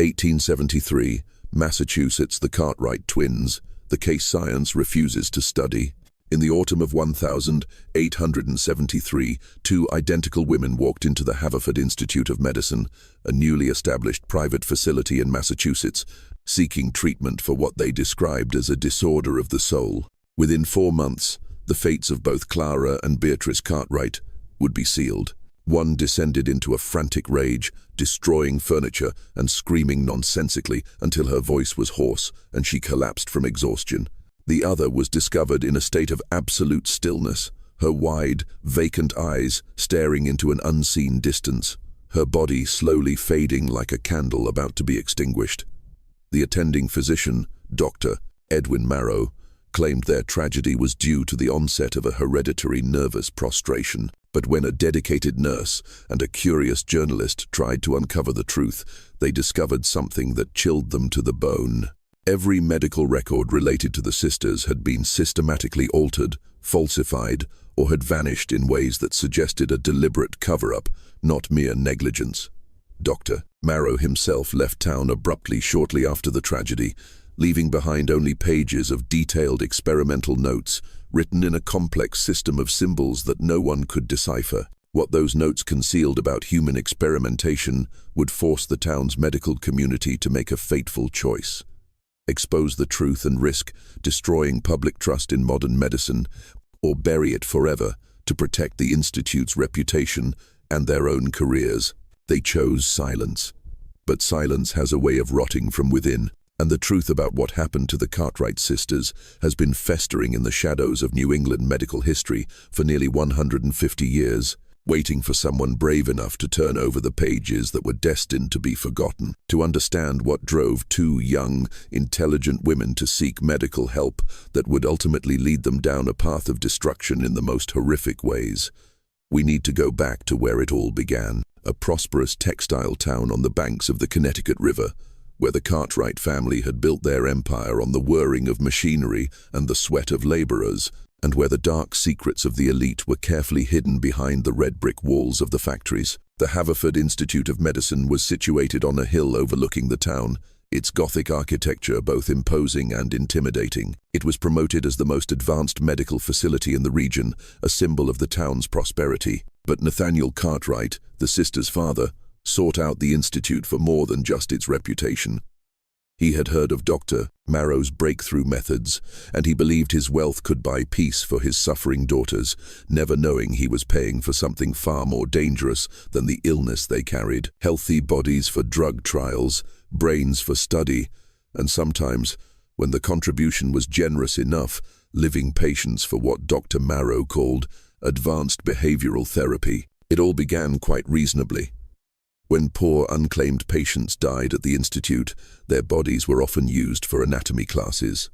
1873, Massachusetts, the Cartwright twins. The case science refuses to study. In the autumn of 1873, two identical women walked into the Haverford Institute of Medicine, a newly established private facility in Massachusetts, seeking treatment for what they described as a disorder of the soul. Within 4 months, the fates of both Clara and Beatrice Cartwright would be sealed. One descended into a frantic rage, destroying furniture and screaming nonsensically until her voice was hoarse and she collapsed from exhaustion. The other was discovered in a state of absolute stillness, her wide, vacant eyes staring into an unseen distance, her body slowly fading like a candle about to be extinguished. The attending physician, Dr. Edwin Marrow, claimed their tragedy was due to the onset of a hereditary nervous prostration. But when a dedicated nurse and a curious journalist tried to uncover the truth, they discovered something that chilled them to the bone. Every medical record related to the sisters had been systematically altered, falsified, or had vanished in ways that suggested a deliberate cover-up, not mere negligence. Dr. Marrow himself left town abruptly shortly after the tragedy, leaving behind only pages of detailed experimental notes written in a complex system of symbols that no one could decipher. What those notes concealed about human experimentation would force the town's medical community to make a fateful choice: expose the truth and risk destroying public trust in modern medicine, or bury it forever to protect the Institute's reputation and their own careers. They chose silence. But silence has a way of rotting from within, and the truth about what happened to the Cartwright sisters has been festering in the shadows of New England medical history for nearly 150 years, waiting for someone brave enough to turn over the pages that were destined to be forgotten. To understand what drove two young, intelligent women to seek medical help that would ultimately lead them down a path of destruction in the most horrific ways, we need to go back to where it all began, a prosperous textile town on the banks of the Connecticut River, where the Cartwright family had built their empire on the whirring of machinery and the sweat of laborers, and where the dark secrets of the elite were carefully hidden behind the red brick walls of the factories. The Haverford Institute of Medicine was situated on a hill overlooking the town, its Gothic architecture both imposing and intimidating. It was promoted as the most advanced medical facility in the region, a symbol of the town's prosperity. But Nathaniel Cartwright, the sisters' father, sought out the institute for more than just its reputation. He had heard of Dr. Marrow's breakthrough methods, and he believed his wealth could buy peace for his suffering daughters, never knowing he was paying for something far more dangerous than the illness they carried. Healthy bodies for drug trials, brains for study, and sometimes, when the contribution was generous enough, living patients for what Dr. Marrow called advanced behavioral therapy. It all began quite reasonably. When poor, unclaimed patients died at the institute, their bodies were often used for anatomy classes.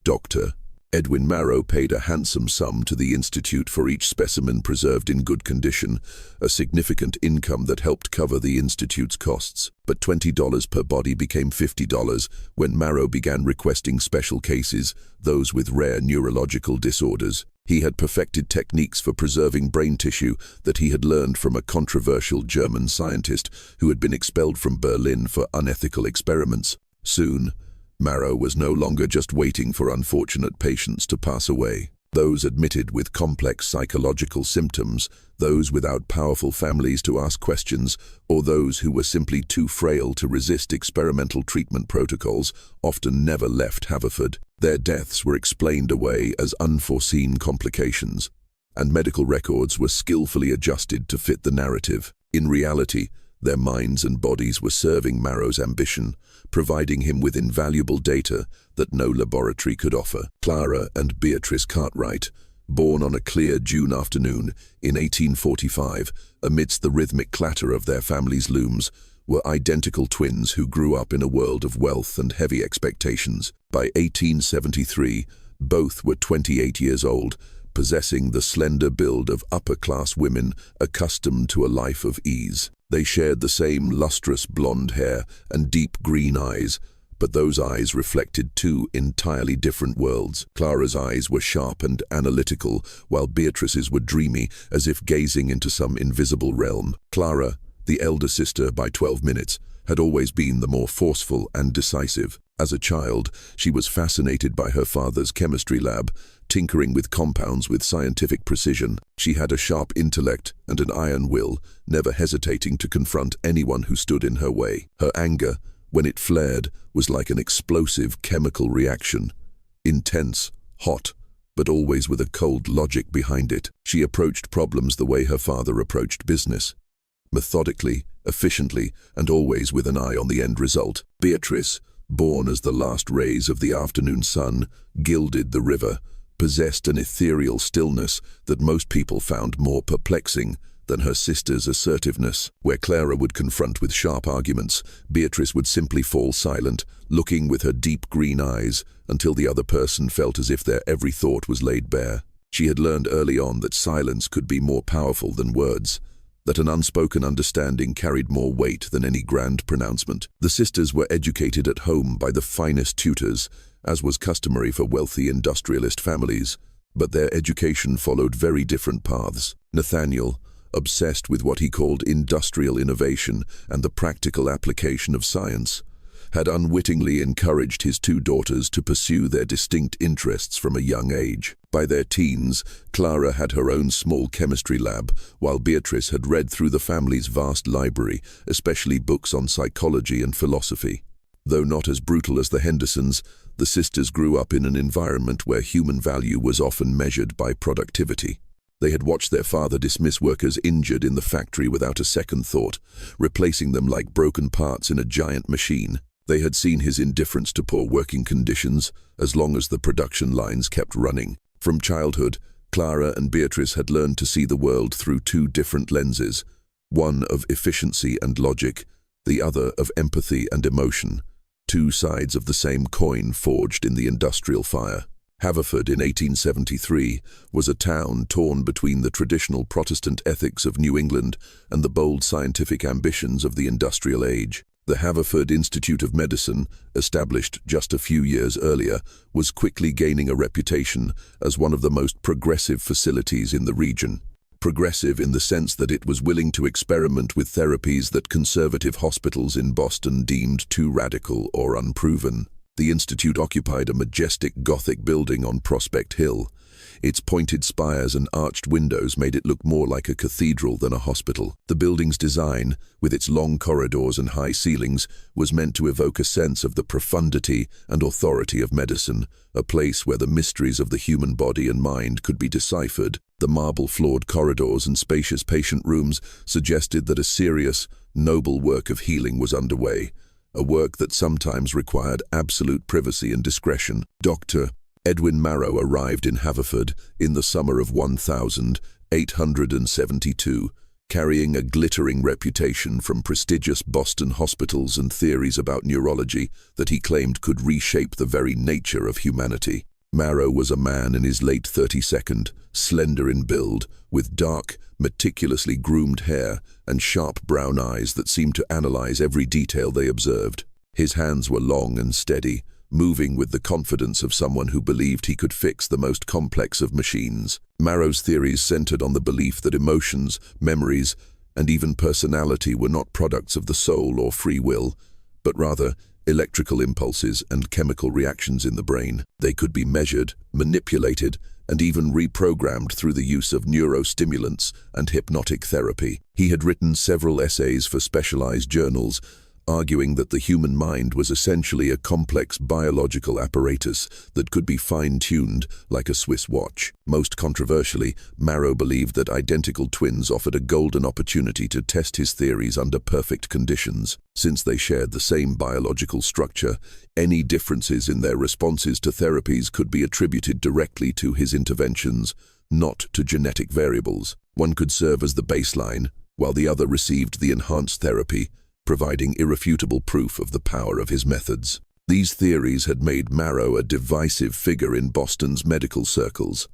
Dr. Edwin Marrow paid a handsome sum to the institute for each specimen preserved in good condition, a significant income that helped cover the institute's costs. But $20 per body became $50 when Marrow began requesting special cases, those with rare neurological disorders. He had perfected techniques for preserving brain tissue that he had learned from a controversial German scientist who had been expelled from Berlin for unethical experiments. Soon, Marrow was no longer just waiting for unfortunate patients to pass away. Those admitted with complex psychological symptoms, those without powerful families to ask questions, or those who were simply too frail to resist experimental treatment protocols, often never left Haverford. Their deaths were explained away as unforeseen complications, and medical records were skillfully adjusted to fit the narrative. In reality, their minds and bodies were serving Marrow's ambition, providing him with invaluable data that no laboratory could offer. Clara and Beatrice Cartwright, born on a clear June afternoon in 1845, amidst the rhythmic clatter of their family's looms, were identical twins who grew up in a world of wealth and heavy expectations. By 1873, both were 28 years old, possessing the slender build of upper-class women accustomed to a life of ease. They shared the same lustrous blonde hair and deep green eyes, but those eyes reflected two entirely different worlds. Clara's eyes were sharp and analytical, while Beatrice's were dreamy, as if gazing into some invisible realm. Clara, the elder sister by 12 minutes, had always been the more forceful and decisive. As a child, she was fascinated by her father's chemistry lab, tinkering with compounds with scientific precision. She had a sharp intellect and an iron will, never hesitating to confront anyone who stood in her way. Her anger, when it flared, was like an explosive chemical reaction. Intense, hot, but always with a cold logic behind it. She approached problems the way her father approached business. Methodically, efficiently, and always with an eye on the end result. Beatrice, born as the last rays of the afternoon sun, gilded the river, possessed an ethereal stillness that most people found more perplexing than her sister's assertiveness. Where Clara would confront with sharp arguments, Beatrice would simply fall silent, looking with her deep green eyes until the other person felt as if their every thought was laid bare. She had learned early on that silence could be more powerful than words, that an unspoken understanding carried more weight than any grand pronouncement. The sisters were educated at home by the finest tutors, as was customary for wealthy industrialist families, but their education followed very different paths. Nathaniel, obsessed with what he called industrial innovation and the practical application of science, had unwittingly encouraged his two daughters to pursue their distinct interests from a young age. By their teens, Clara had her own small chemistry lab, while Beatrice had read through the family's vast library, especially books on psychology and philosophy. Though not as brutal as the Hendersons, the sisters grew up in an environment where human value was often measured by productivity. They had watched their father dismiss workers injured in the factory without a second thought, replacing them like broken parts in a giant machine. They had seen his indifference to poor working conditions as long as the production lines kept running. From childhood, Clara and Beatrice had learned to see the world through two different lenses, one of efficiency and logic, the other of empathy and emotion, two sides of the same coin forged in the industrial fire. Haverford in 1873 was a town torn between the traditional Protestant ethics of New England and the bold scientific ambitions of the industrial age. The Haverford Institute of Medicine, established just a few years earlier, was quickly gaining a reputation as one of the most progressive facilities in the region. Progressive in the sense that it was willing to experiment with therapies that conservative hospitals in Boston deemed too radical or unproven. The institute occupied a majestic Gothic building on Prospect Hill. Its pointed spires and arched windows made it look more like a cathedral than a hospital. The building's design, with its long corridors and high ceilings, was meant to evoke a sense of the profundity and authority of medicine, a place where the mysteries of the human body and mind could be deciphered. The marble-floored corridors and spacious patient rooms suggested that a serious, noble work of healing was underway, a work that sometimes required absolute privacy and discretion. Dr. Edwin Marrow arrived in Haverford in the summer of 1872, carrying a glittering reputation from prestigious Boston hospitals and theories about neurology that he claimed could reshape the very nature of humanity. Marrow was a man in his late 32nd, slender in build, with dark, meticulously groomed hair and sharp brown eyes that seemed to analyze every detail they observed. His hands were long and steady, moving with the confidence of someone who believed he could fix the most complex of machines. Marrow's theories centered on the belief that emotions, memories, and even personality were not products of the soul or free will, but rather electrical impulses and chemical reactions in the brain. They could be measured, manipulated, and even reprogrammed through the use of neurostimulants and hypnotic therapy. He had written several essays for specialized journals, arguing that the human mind was essentially a complex biological apparatus that could be fine-tuned like a Swiss watch. Most controversially, Marrow believed that identical twins offered a golden opportunity to test his theories under perfect conditions. Since they shared the same biological structure, any differences in their responses to therapies could be attributed directly to his interventions, not to genetic variables. One could serve as the baseline, while the other received the enhanced therapy, providing irrefutable proof of the power of his methods. These theories had made Marrow a divisive figure in Boston's medical circles.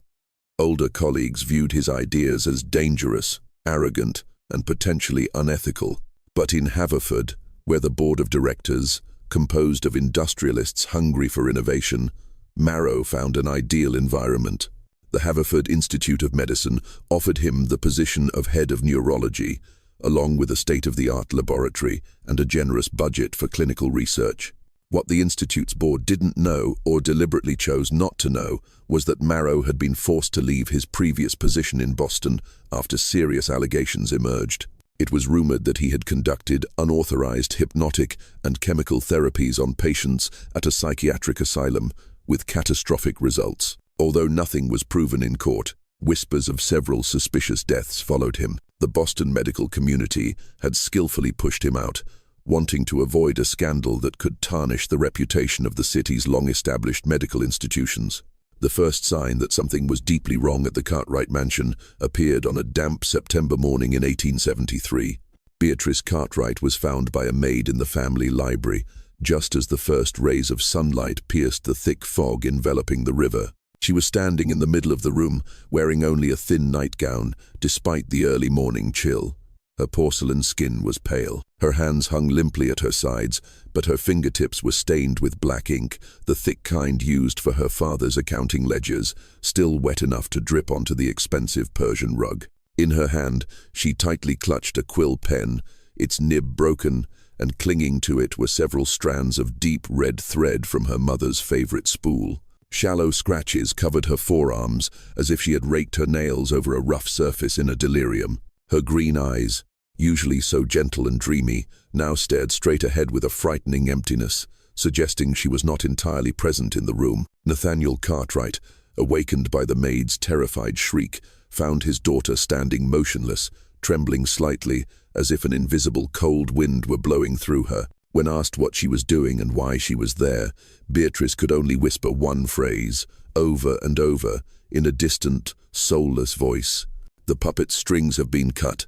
Older colleagues viewed his ideas as dangerous, arrogant, and potentially unethical. But in Haverford, where the board of directors, composed of industrialists hungry for innovation, Marrow found an ideal environment. The Haverford Institute of Medicine offered him the position of head of neurology, along with a state-of-the-art laboratory and a generous budget for clinical research. What the Institute's board didn't know, or deliberately chose not to know, was that Marrow had been forced to leave his previous position in Boston after serious allegations emerged. It was rumored that he had conducted unauthorized hypnotic and chemical therapies on patients at a psychiatric asylum, with catastrophic results. Although nothing was proven in court, whispers of several suspicious deaths followed him. The Boston medical community had skillfully pushed him out, wanting to avoid a scandal that could tarnish the reputation of the city's long-established medical institutions. The first sign that something was deeply wrong at the Cartwright mansion appeared on a damp September morning in 1873. Beatrice Cartwright was found by a maid in the family library, just as the first rays of sunlight pierced the thick fog enveloping the river. She was standing in the middle of the room, wearing only a thin nightgown, despite the early morning chill. Her porcelain skin was pale. Her hands hung limply at her sides, but her fingertips were stained with black ink, the thick kind used for her father's accounting ledgers, still wet enough to drip onto the expensive Persian rug. In her hand, she tightly clutched a quill pen, its nib broken, and clinging to it were several strands of deep red thread from her mother's favorite spool. Shallow scratches covered her forearms, as if she had raked her nails over a rough surface in a delirium. Her green eyes, usually so gentle and dreamy, now stared straight ahead with a frightening emptiness, suggesting she was not entirely present in the room. Nathaniel Cartwright, awakened by the maid's terrified shriek, found his daughter standing motionless, trembling slightly, as if an invisible cold wind were blowing through her. When asked what she was doing and why she was there, Beatrice could only whisper one phrase, over and over, in a distant, soulless voice. "The puppet strings have been cut.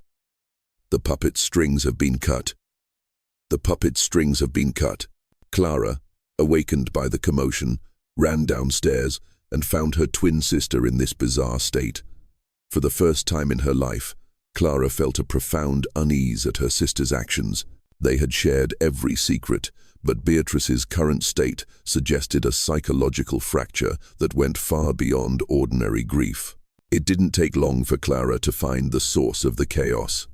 The puppet strings have been cut. The puppet strings have been cut." Clara, awakened by the commotion, ran downstairs and found her twin sister in this bizarre state. For the first time in her life, Clara felt a profound unease at her sister's actions. They had shared every secret, but Beatrice's current state suggested a psychological fracture that went far beyond ordinary grief. It didn't take long for Clara to find the source of the chaos.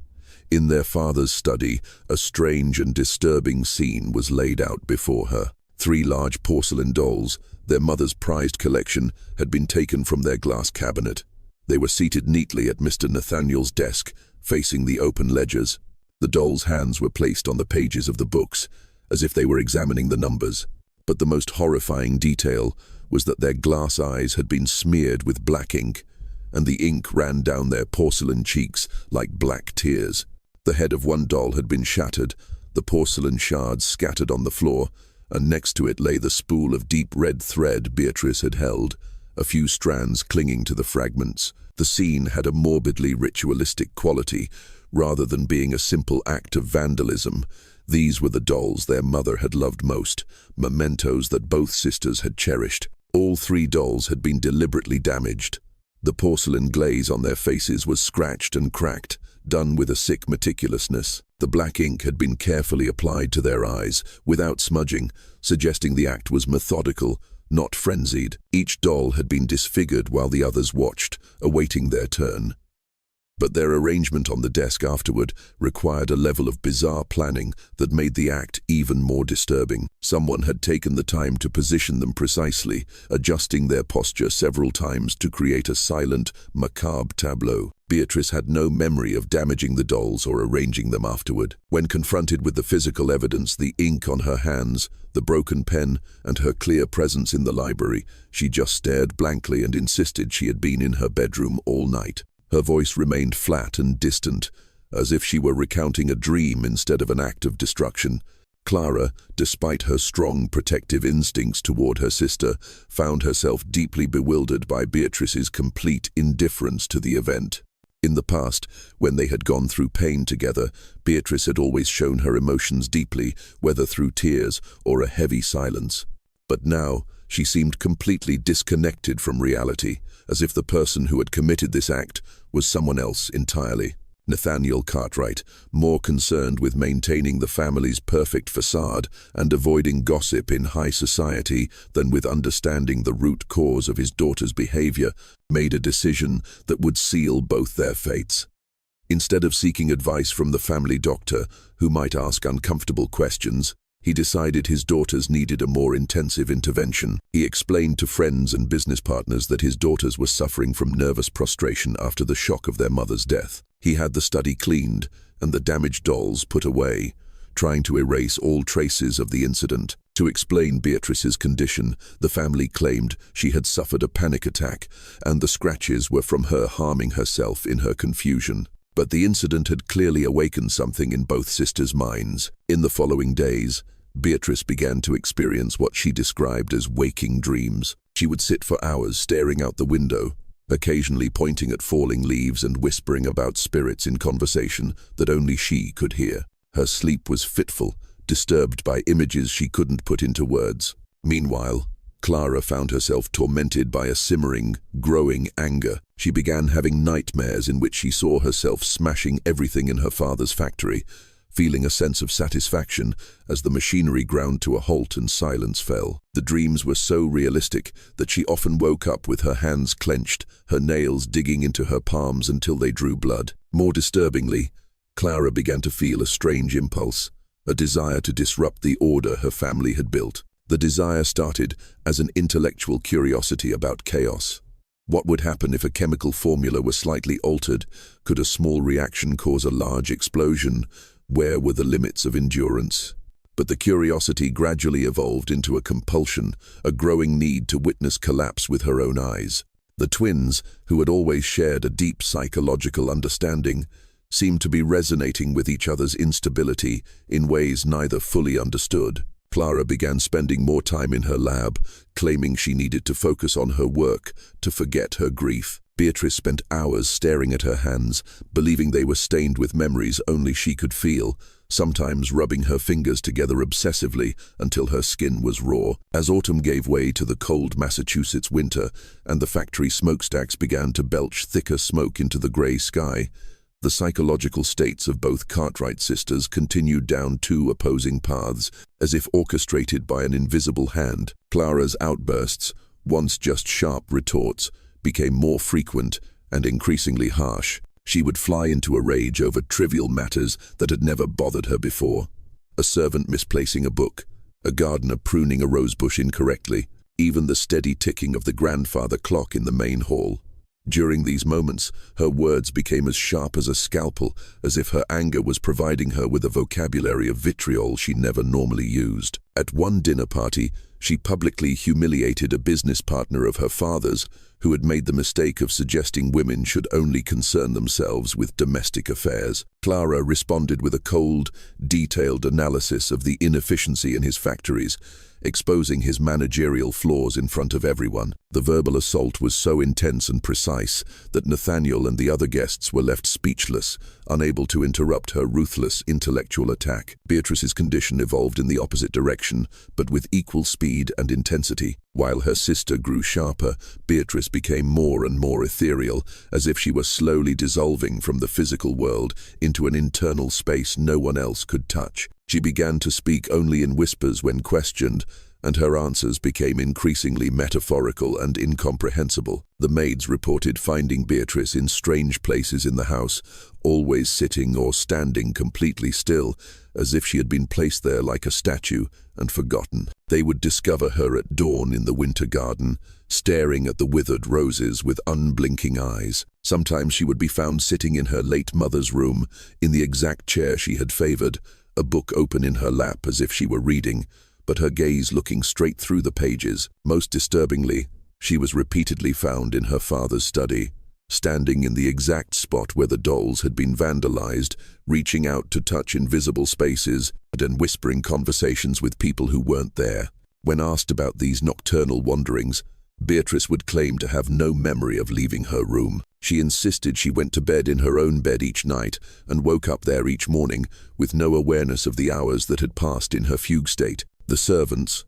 In their father's study, a strange and disturbing scene was laid out before her. 3 large porcelain dolls, their mother's prized collection, had been taken from their glass cabinet. They were seated neatly at Mr. Nathaniel's desk, facing the open ledgers. The dolls' hands were placed on the pages of the books, as if they were examining the numbers. But the most horrifying detail was that their glass eyes had been smeared with black ink, and the ink ran down their porcelain cheeks like black tears. The head of one doll had been shattered, the porcelain shards scattered on the floor, and next to it lay the spool of deep red thread Beatrice had held, a few strands clinging to the fragments. The scene had a morbidly ritualistic quality, rather than being a simple act of vandalism. These were the dolls their mother had loved most, mementos that both sisters had cherished. All 3 dolls had been deliberately damaged. The porcelain glaze on their faces was scratched and cracked, done with a sick meticulousness. The black ink had been carefully applied to their eyes, without smudging, suggesting the act was methodical, not frenzied. Each doll had been disfigured while the others watched, awaiting their turn. But their arrangement on the desk afterward required a level of bizarre planning that made the act even more disturbing. Someone had taken the time to position them precisely, adjusting their posture several times to create a silent, macabre tableau. Beatrice had no memory of damaging the dolls or arranging them afterward. When confronted with the physical evidence, the ink on her hands, the broken pen, and her clear presence in the library, she just stared blankly and insisted she had been in her bedroom all night. Her voice remained flat and distant, as if she were recounting a dream instead of an act of destruction. Clara, despite her strong protective instincts toward her sister, found herself deeply bewildered by Beatrice's complete indifference to the event. In the past, when they had gone through pain together, Beatrice had always shown her emotions deeply, whether through tears or a heavy silence. But now, she seemed completely disconnected from reality, as if the person who had committed this act was someone else entirely. Nathaniel Cartwright, more concerned with maintaining the family's perfect facade and avoiding gossip in high society than with understanding the root cause of his daughter's behavior, made a decision that would seal both their fates. Instead of seeking advice from the family doctor, who might ask uncomfortable questions, he decided his daughters needed a more intensive intervention. He explained to friends and business partners that his daughters were suffering from nervous prostration after the shock of their mother's death. He had the study cleaned and the damaged dolls put away, trying to erase all traces of the incident. To explain Beatrice's condition, the family claimed she had suffered a panic attack, and the scratches were from her harming herself in her confusion. But the incident had clearly awakened something in both sisters' minds. In the following days, Beatrice began to experience what she described as waking dreams. She would sit for hours staring out the window, occasionally pointing at falling leaves and whispering about spirits in conversation that only she could hear. Her sleep was fitful, disturbed by images she couldn't put into words. Meanwhile, Clara found herself tormented by a simmering, growing anger. She began having nightmares in which she saw herself smashing everything in her father's factory, feeling a sense of satisfaction as the machinery ground to a halt and silence fell. The dreams were so realistic that she often woke up with her hands clenched, her nails digging into her palms until they drew blood. More disturbingly, Clara began to feel a strange impulse, a desire to disrupt the order her family had built. The desire started as an intellectual curiosity about chaos. What would happen if a chemical formula were slightly altered? Could a small reaction cause a large explosion? Where were the limits of endurance? But the curiosity gradually evolved into a compulsion, a growing need to witness collapse with her own eyes. The twins, who had always shared a deep psychological understanding, seemed to be resonating with each other's instability in ways neither fully understood. Clara began spending more time in her lab, claiming she needed to focus on her work, to forget her grief. Beatrice spent hours staring at her hands, believing they were stained with memories only she could feel, sometimes rubbing her fingers together obsessively until her skin was raw. As autumn gave way to the cold Massachusetts winter and the factory smokestacks began to belch thicker smoke into the gray sky, the psychological states of both Cartwright sisters continued down two opposing paths, as if orchestrated by an invisible hand. Clara's outbursts, once just sharp retorts, became more frequent and increasingly harsh. She would fly into a rage over trivial matters that had never bothered her before. A servant misplacing a book, a gardener pruning a rosebush incorrectly, even the steady ticking of the grandfather clock in the main hall. During these moments, her words became as sharp as a scalpel, as if her anger was providing her with a vocabulary of vitriol she never normally used. At one dinner party, she publicly humiliated a business partner of her father's, who had made the mistake of suggesting women should only concern themselves with domestic affairs. Clara responded with a cold, detailed analysis of the inefficiency in his factories, exposing his managerial flaws in front of everyone. The verbal assault was so intense and precise that Nathaniel and the other guests were left speechless, unable to interrupt her ruthless intellectual attack. Beatrice's condition evolved in the opposite direction, but with equal speed and intensity. While her sister grew sharper, Beatrice became more and more ethereal, as if she were slowly dissolving from the physical world into an internal space no one else could touch. She began to speak only in whispers when questioned, and her answers became increasingly metaphorical and incomprehensible. The maids reported finding Beatrice in strange places in the house, always sitting or standing completely still, as if she had been placed there like a statue and forgotten. They would discover her at dawn in the winter garden, staring at the withered roses with unblinking eyes. Sometimes she would be found sitting in her late mother's room, in the exact chair she had favored, a book open in her lap as if she were reading, but her gaze looking straight through the pages. Most disturbingly, she was repeatedly found in her father's study, standing in the exact spot where the dolls had been vandalized, reaching out to touch invisible spaces and whispering conversations with people who weren't there. When asked about these nocturnal wanderings, Beatrice would claim to have no memory of leaving her room. She insisted she went to bed in her own bed each night and woke up there each morning with no awareness of the hours that had passed in her fugue state. The servants,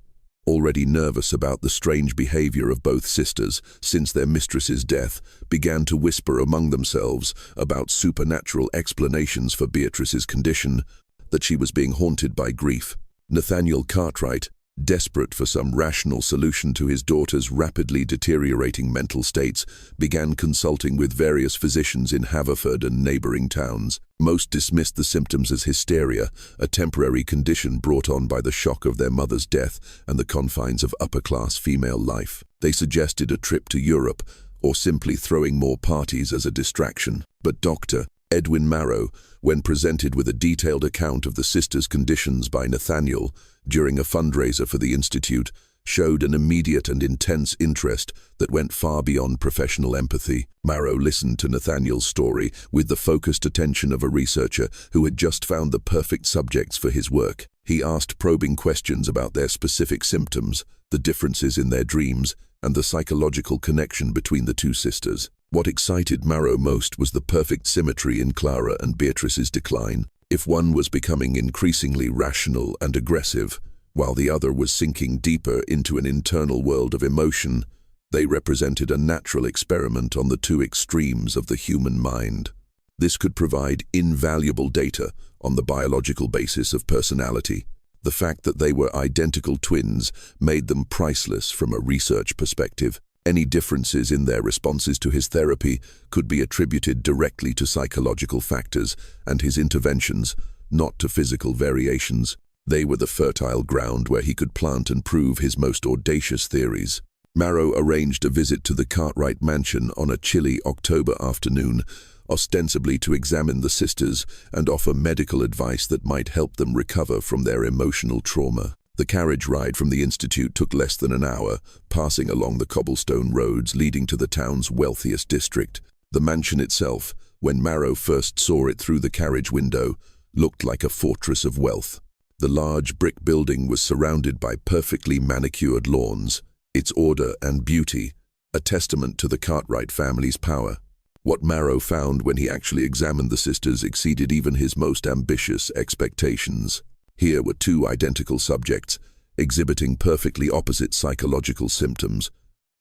already nervous about the strange behavior of both sisters since their mistress's death, began to whisper among themselves about supernatural explanations for Beatrice's condition, that she was being haunted by grief. Nathaniel Cartwright, desperate for some rational solution to his daughter's rapidly deteriorating mental states, began consulting with various physicians in Haverford and neighboring towns. Most dismissed the symptoms as hysteria, a temporary condition brought on by the shock of their mother's death and the confines of upper-class female life. They suggested a trip to Europe, or simply throwing more parties as a distraction. But Dr. Edwin Marrow, when presented with a detailed account of the sisters' conditions by Nathaniel during a fundraiser for the Institute, showed an immediate and intense interest that went far beyond professional empathy. Marrow listened to Nathaniel's story with the focused attention of a researcher who had just found the perfect subjects for his work. He asked probing questions about their specific symptoms, the differences in their dreams, and the psychological connection between the two sisters. What excited Marrow most was the perfect symmetry in Clara and Beatrice's decline. If one was becoming increasingly rational and aggressive, while the other was sinking deeper into an internal world of emotion, they represented a natural experiment on the two extremes of the human mind. This could provide invaluable data on the biological basis of personality. The fact that they were identical twins made them priceless from a research perspective. Any differences in their responses to his therapy could be attributed directly to psychological factors and his interventions, not to physical variations. They were the fertile ground where he could plant and prove his most audacious theories. Marrow arranged a visit to the Cartwright mansion on a chilly October afternoon, ostensibly to examine the sisters and offer medical advice that might help them recover from their emotional trauma. The carriage ride from the Institute took less than an hour, passing along the cobblestone roads leading to the town's wealthiest district. The mansion itself, when Marrow first saw it through the carriage window, looked like a fortress of wealth. The large brick building was surrounded by perfectly manicured lawns, its order and beauty a testament to the Cartwright family's power. What Marrow found when he actually examined the sisters exceeded even his most ambitious expectations. Here were two identical subjects, exhibiting perfectly opposite psychological symptoms,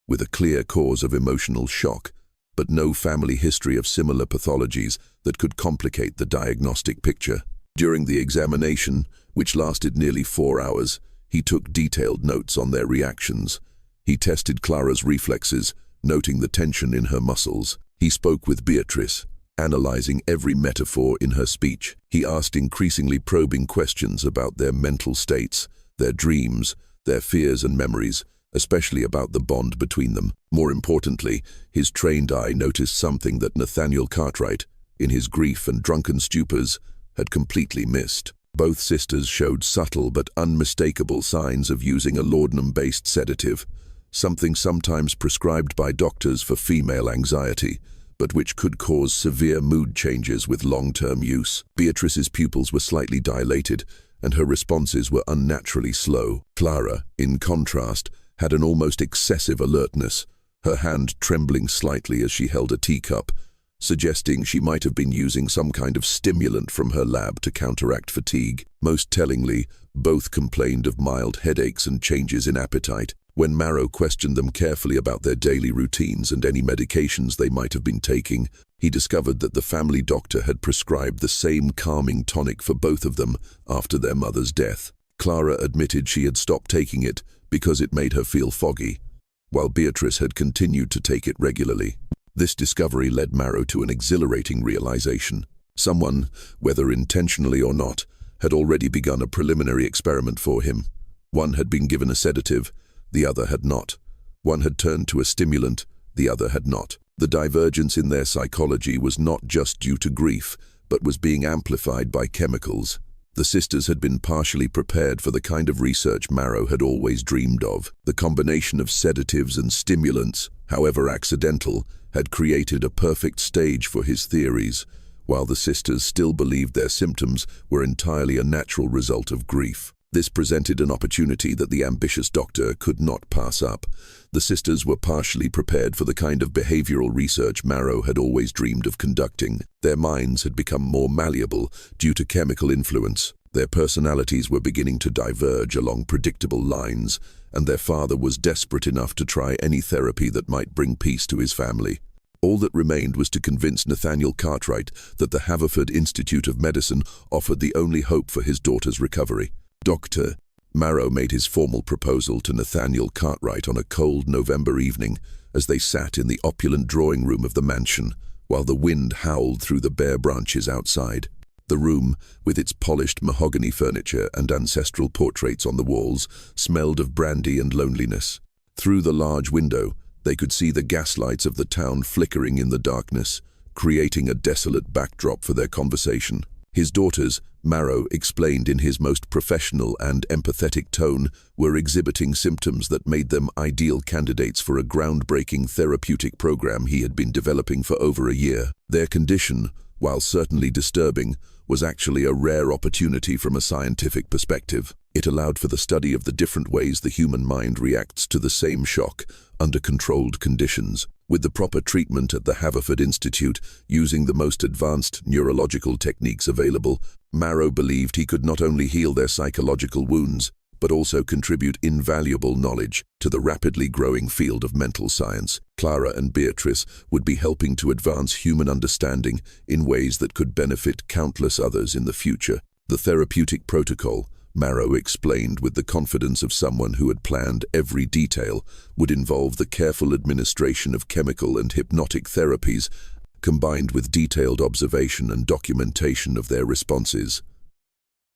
with a clear cause of emotional shock, but no family history of similar pathologies that could complicate the diagnostic picture. During the examination, which lasted nearly 4 hours, he took detailed notes on their reactions. He tested Clara's reflexes, noting the tension in her muscles. He spoke with Beatrice, analyzing every metaphor in her speech. He asked increasingly probing questions about their mental states, their dreams, their fears and memories, especially about the bond between them. More importantly, his trained eye noticed something that Nathaniel Cartwright, in his grief and drunken stupors, had completely missed. Both sisters showed subtle but unmistakable signs of using a laudanum-based sedative, something sometimes prescribed by doctors for female anxiety, but which could cause severe mood changes with long-term use. Beatrice's pupils were slightly dilated, and her responses were unnaturally slow. Clara, in contrast, had an almost excessive alertness, her hand trembling slightly as she held a teacup, suggesting she might have been using some kind of stimulant from her lab to counteract fatigue. Most tellingly, both complained of mild headaches and changes in appetite. When Marrow questioned them carefully about their daily routines and any medications they might have been taking, he discovered that the family doctor had prescribed the same calming tonic for both of them after their mother's death. Clara admitted she had stopped taking it because it made her feel foggy, while Beatrice had continued to take it regularly. This discovery led Marrow to an exhilarating realization. Someone, whether intentionally or not, had already begun a preliminary experiment for him. One had been given a sedative, the other had not. One had turned to a stimulant, the other had not. The divergence in their psychology was not just due to grief, but was being amplified by chemicals. The sisters had been partially prepared for the kind of research Marrow had always dreamed of. The combination of sedatives and stimulants, however accidental, had created a perfect stage for his theories, while the sisters still believed their symptoms were entirely a natural result of grief. This presented an opportunity that the ambitious doctor could not pass up. The sisters were partially prepared for the kind of behavioral research Marrow had always dreamed of conducting. Their minds had become more malleable due to chemical influence. Their personalities were beginning to diverge along predictable lines, and their father was desperate enough to try any therapy that might bring peace to his family. All that remained was to convince Nathaniel Cartwright that the Haverford Institute of Medicine offered the only hope for his daughter's recovery. Dr. Marrow made his formal proposal to Nathaniel Cartwright on a cold November evening as they sat in the opulent drawing room of the mansion, while the wind howled through the bare branches outside. The room, with its polished mahogany furniture and ancestral portraits on the walls, smelled of brandy and loneliness. Through the large window, they could see the gaslights of the town flickering in the darkness, creating a desolate backdrop for their conversation. His daughters, Marrow explained in his most professional and empathetic tone, were exhibiting symptoms that made them ideal candidates for a groundbreaking therapeutic program he had been developing for over a year. Their condition, while certainly disturbing, was actually a rare opportunity from a scientific perspective. It allowed for the study of the different ways the human mind reacts to the same shock under controlled conditions. With the proper treatment at the Haverford Institute, using the most advanced neurological techniques available, Marrow believed he could not only heal their psychological wounds, but also contribute invaluable knowledge to the rapidly growing field of mental science. Clara and Beatrice would be helping to advance human understanding in ways that could benefit countless others in the future. The therapeutic protocol, Marrow explained with the confidence of someone who had planned every detail, would involve the careful administration of chemical and hypnotic therapies, combined with detailed observation and documentation of their responses.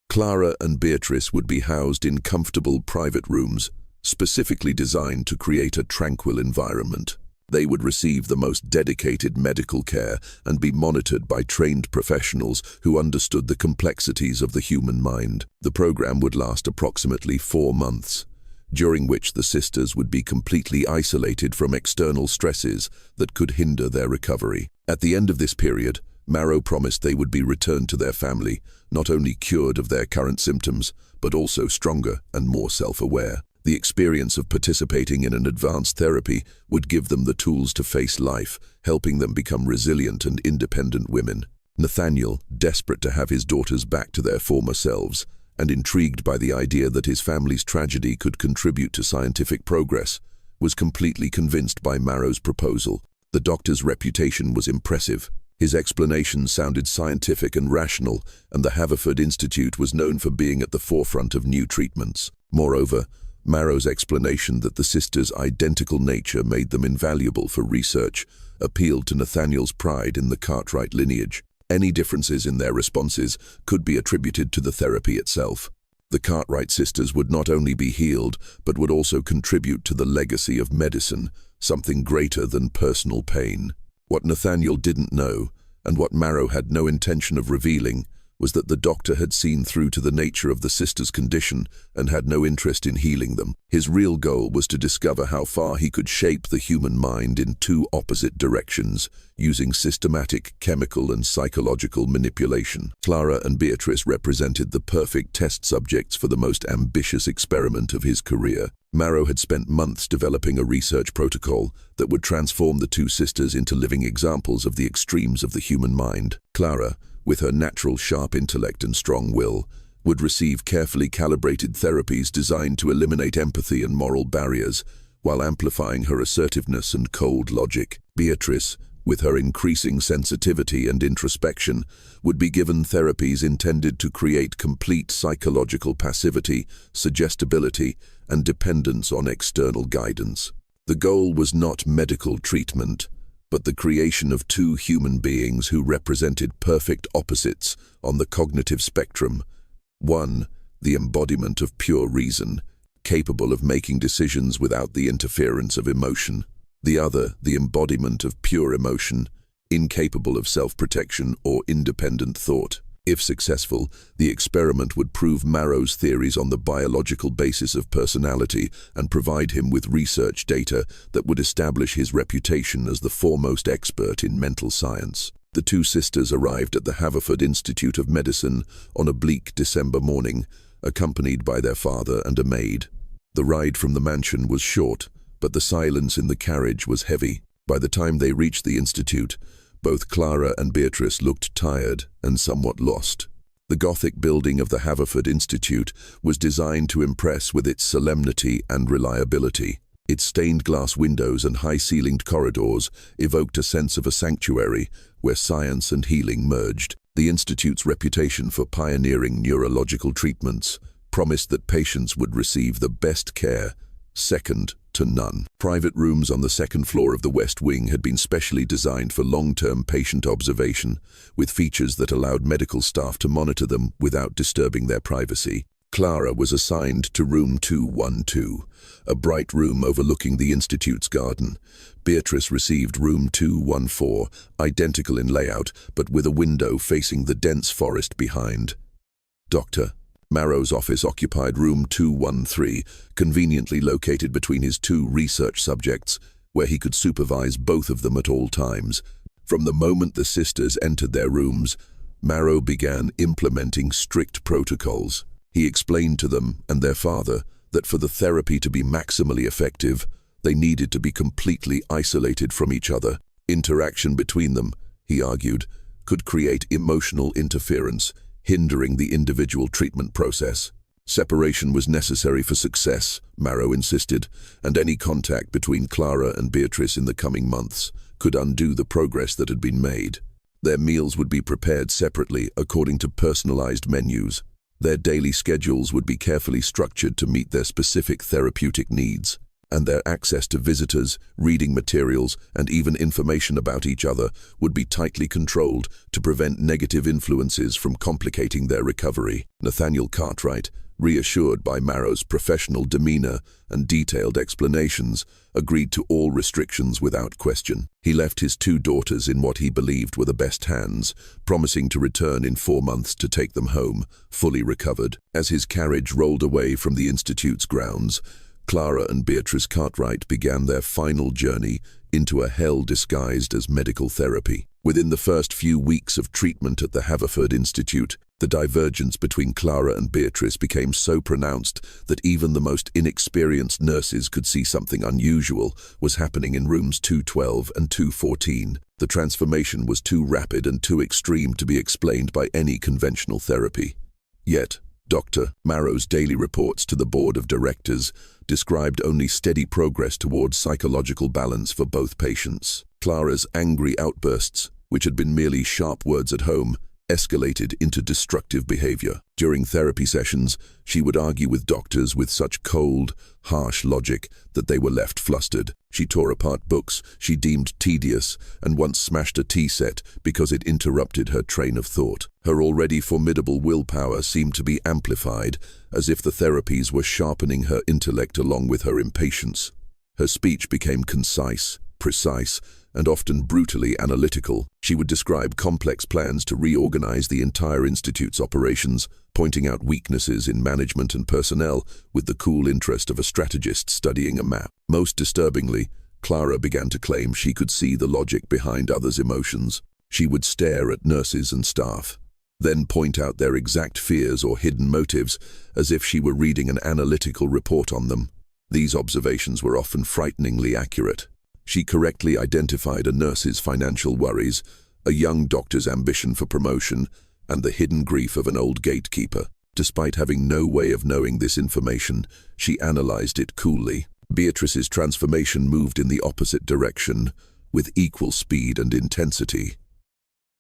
Clara and Beatrice would be housed in comfortable private rooms, specifically designed to create a tranquil environment. They would receive the most dedicated medical care and be monitored by trained professionals who understood the complexities of the human mind. The program would last approximately 4 months, during which the sisters would be completely isolated from external stresses that could hinder their recovery. At the end of this period, Marrow promised they would be returned to their family, not only cured of their current symptoms, but also stronger and more self-aware. The experience of participating in an advanced therapy would give them the tools to face life, helping them become resilient and independent women. Nathaniel, desperate to have his daughters back to their former selves, and intrigued by the idea that his family's tragedy could contribute to scientific progress, was completely convinced by Marrow's proposal. The doctor's reputation was impressive. His explanations sounded scientific and rational, and the Haverford Institute was known for being at the forefront of new treatments. Moreover, Marrow's explanation that the sisters' identical nature made them invaluable for research appealed to Nathaniel's pride in the Cartwright lineage. Any differences in their responses could be attributed to the therapy itself. The Cartwright sisters would not only be healed, but would also contribute to the legacy of medicine, something greater than personal pain. What Nathaniel didn't know, and what Marrow had no intention of revealing, was that the doctor had seen through to the nature of the sisters' condition and had no interest in healing them. His real goal was to discover how far he could shape the human mind in 2 opposite directions, using systematic chemical and psychological manipulation. Clara and Beatrice represented the perfect test subjects for the most ambitious experiment of his career. Marrow had spent months developing a research protocol that would transform the 2 sisters into living examples of the extremes of the human mind. Clara, with her natural sharp intellect and strong will, would receive carefully calibrated therapies designed to eliminate empathy and moral barriers, while amplifying her assertiveness and cold logic. Beatrice, with her increasing sensitivity and introspection, would be given therapies intended to create complete psychological passivity, suggestibility, and dependence on external guidance. The goal was not medical treatment, but the creation of 2 human beings who represented perfect opposites on the cognitive spectrum. One, the embodiment of pure reason, capable of making decisions without the interference of emotion. The other, the embodiment of pure emotion, incapable of self-protection or independent thought. If successful, the experiment would prove Marrow's theories on the biological basis of personality and provide him with research data that would establish his reputation as the foremost expert in mental science. The 2 sisters arrived at the Haverford Institute of Medicine on a bleak December morning, accompanied by their father and a maid. The ride from the mansion was short, but the silence in the carriage was heavy. By the time they reached the institute, both Clara and Beatrice looked tired and somewhat lost. The Gothic building of the Haverford Institute was designed to impress with its solemnity and reliability. Its stained glass windows and high-ceilinged corridors evoked a sense of a sanctuary where science and healing merged. The Institute's reputation for pioneering neurological treatments, promised that patients would receive the best care, second to none. Private rooms on the second floor of the West Wing had been specially designed for long-term patient observation, with features that allowed medical staff to monitor them without disturbing their privacy. Clara was assigned to room 212, a bright room overlooking the Institute's garden. Beatrice received room 214, identical in layout, but with a window facing the dense forest behind. Dr. Marrow's office occupied room 213, conveniently located between his two research subjects, where he could supervise both of them at all times. From the moment the sisters entered their rooms, Marrow began implementing strict protocols. He explained to them and their father that for the therapy to be maximally effective, they needed to be completely isolated from each other. Interaction between them, he argued, could create emotional interference, hindering the individual treatment process. Separation was necessary for success, Marrow insisted, and any contact between Clara and Beatrice in the coming months could undo the progress that had been made. Their meals would be prepared separately according to personalized menus. Their daily schedules would be carefully structured to meet their specific therapeutic needs, and their access to visitors, reading materials, and even information about each other would be tightly controlled to prevent negative influences from complicating their recovery. Nathaniel Cartwright, reassured by Marrow's professional demeanor and detailed explanations, agreed to all restrictions without question. He left his two daughters in what he believed were the best hands, promising to return in 4 months to take them home, fully recovered. As his carriage rolled away from the Institute's grounds, Clara and Beatrice Cartwright began their final journey into a hell disguised as medical therapy. Within the first few weeks of treatment at the Haverford Institute, the divergence between Clara and Beatrice became so pronounced that even the most inexperienced nurses could see something unusual was happening in rooms 212 and 214. The transformation was too rapid and too extreme to be explained by any conventional therapy. Yet, Dr. Marrow's daily reports to the board of directors described only steady progress towards psychological balance for both patients. Clara's angry outbursts, which had been merely sharp words at home, escalated into destructive behavior. During therapy sessions, she would argue with doctors with such cold, harsh logic that they were left flustered. She tore apart books she deemed tedious and once smashed a tea set because it interrupted her train of thought. Her already formidable willpower seemed to be amplified, as if the therapies were sharpening her intellect along with her impatience. Her speech became concise, precise, and often brutally analytical. She would describe complex plans to reorganize the entire Institute's operations, pointing out weaknesses in management and personnel with the cool interest of a strategist studying a map. Most disturbingly, Clara began to claim she could see the logic behind others' emotions. She would stare at nurses and staff, then point out their exact fears or hidden motives as if she were reading an analytical report on them. These observations were often frighteningly accurate. She correctly identified a nurse's financial worries, a young doctor's ambition for promotion, and the hidden grief of an old gatekeeper. Despite having no way of knowing this information, she analyzed it coolly. Beatrice's transformation moved in the opposite direction, with equal speed and intensity.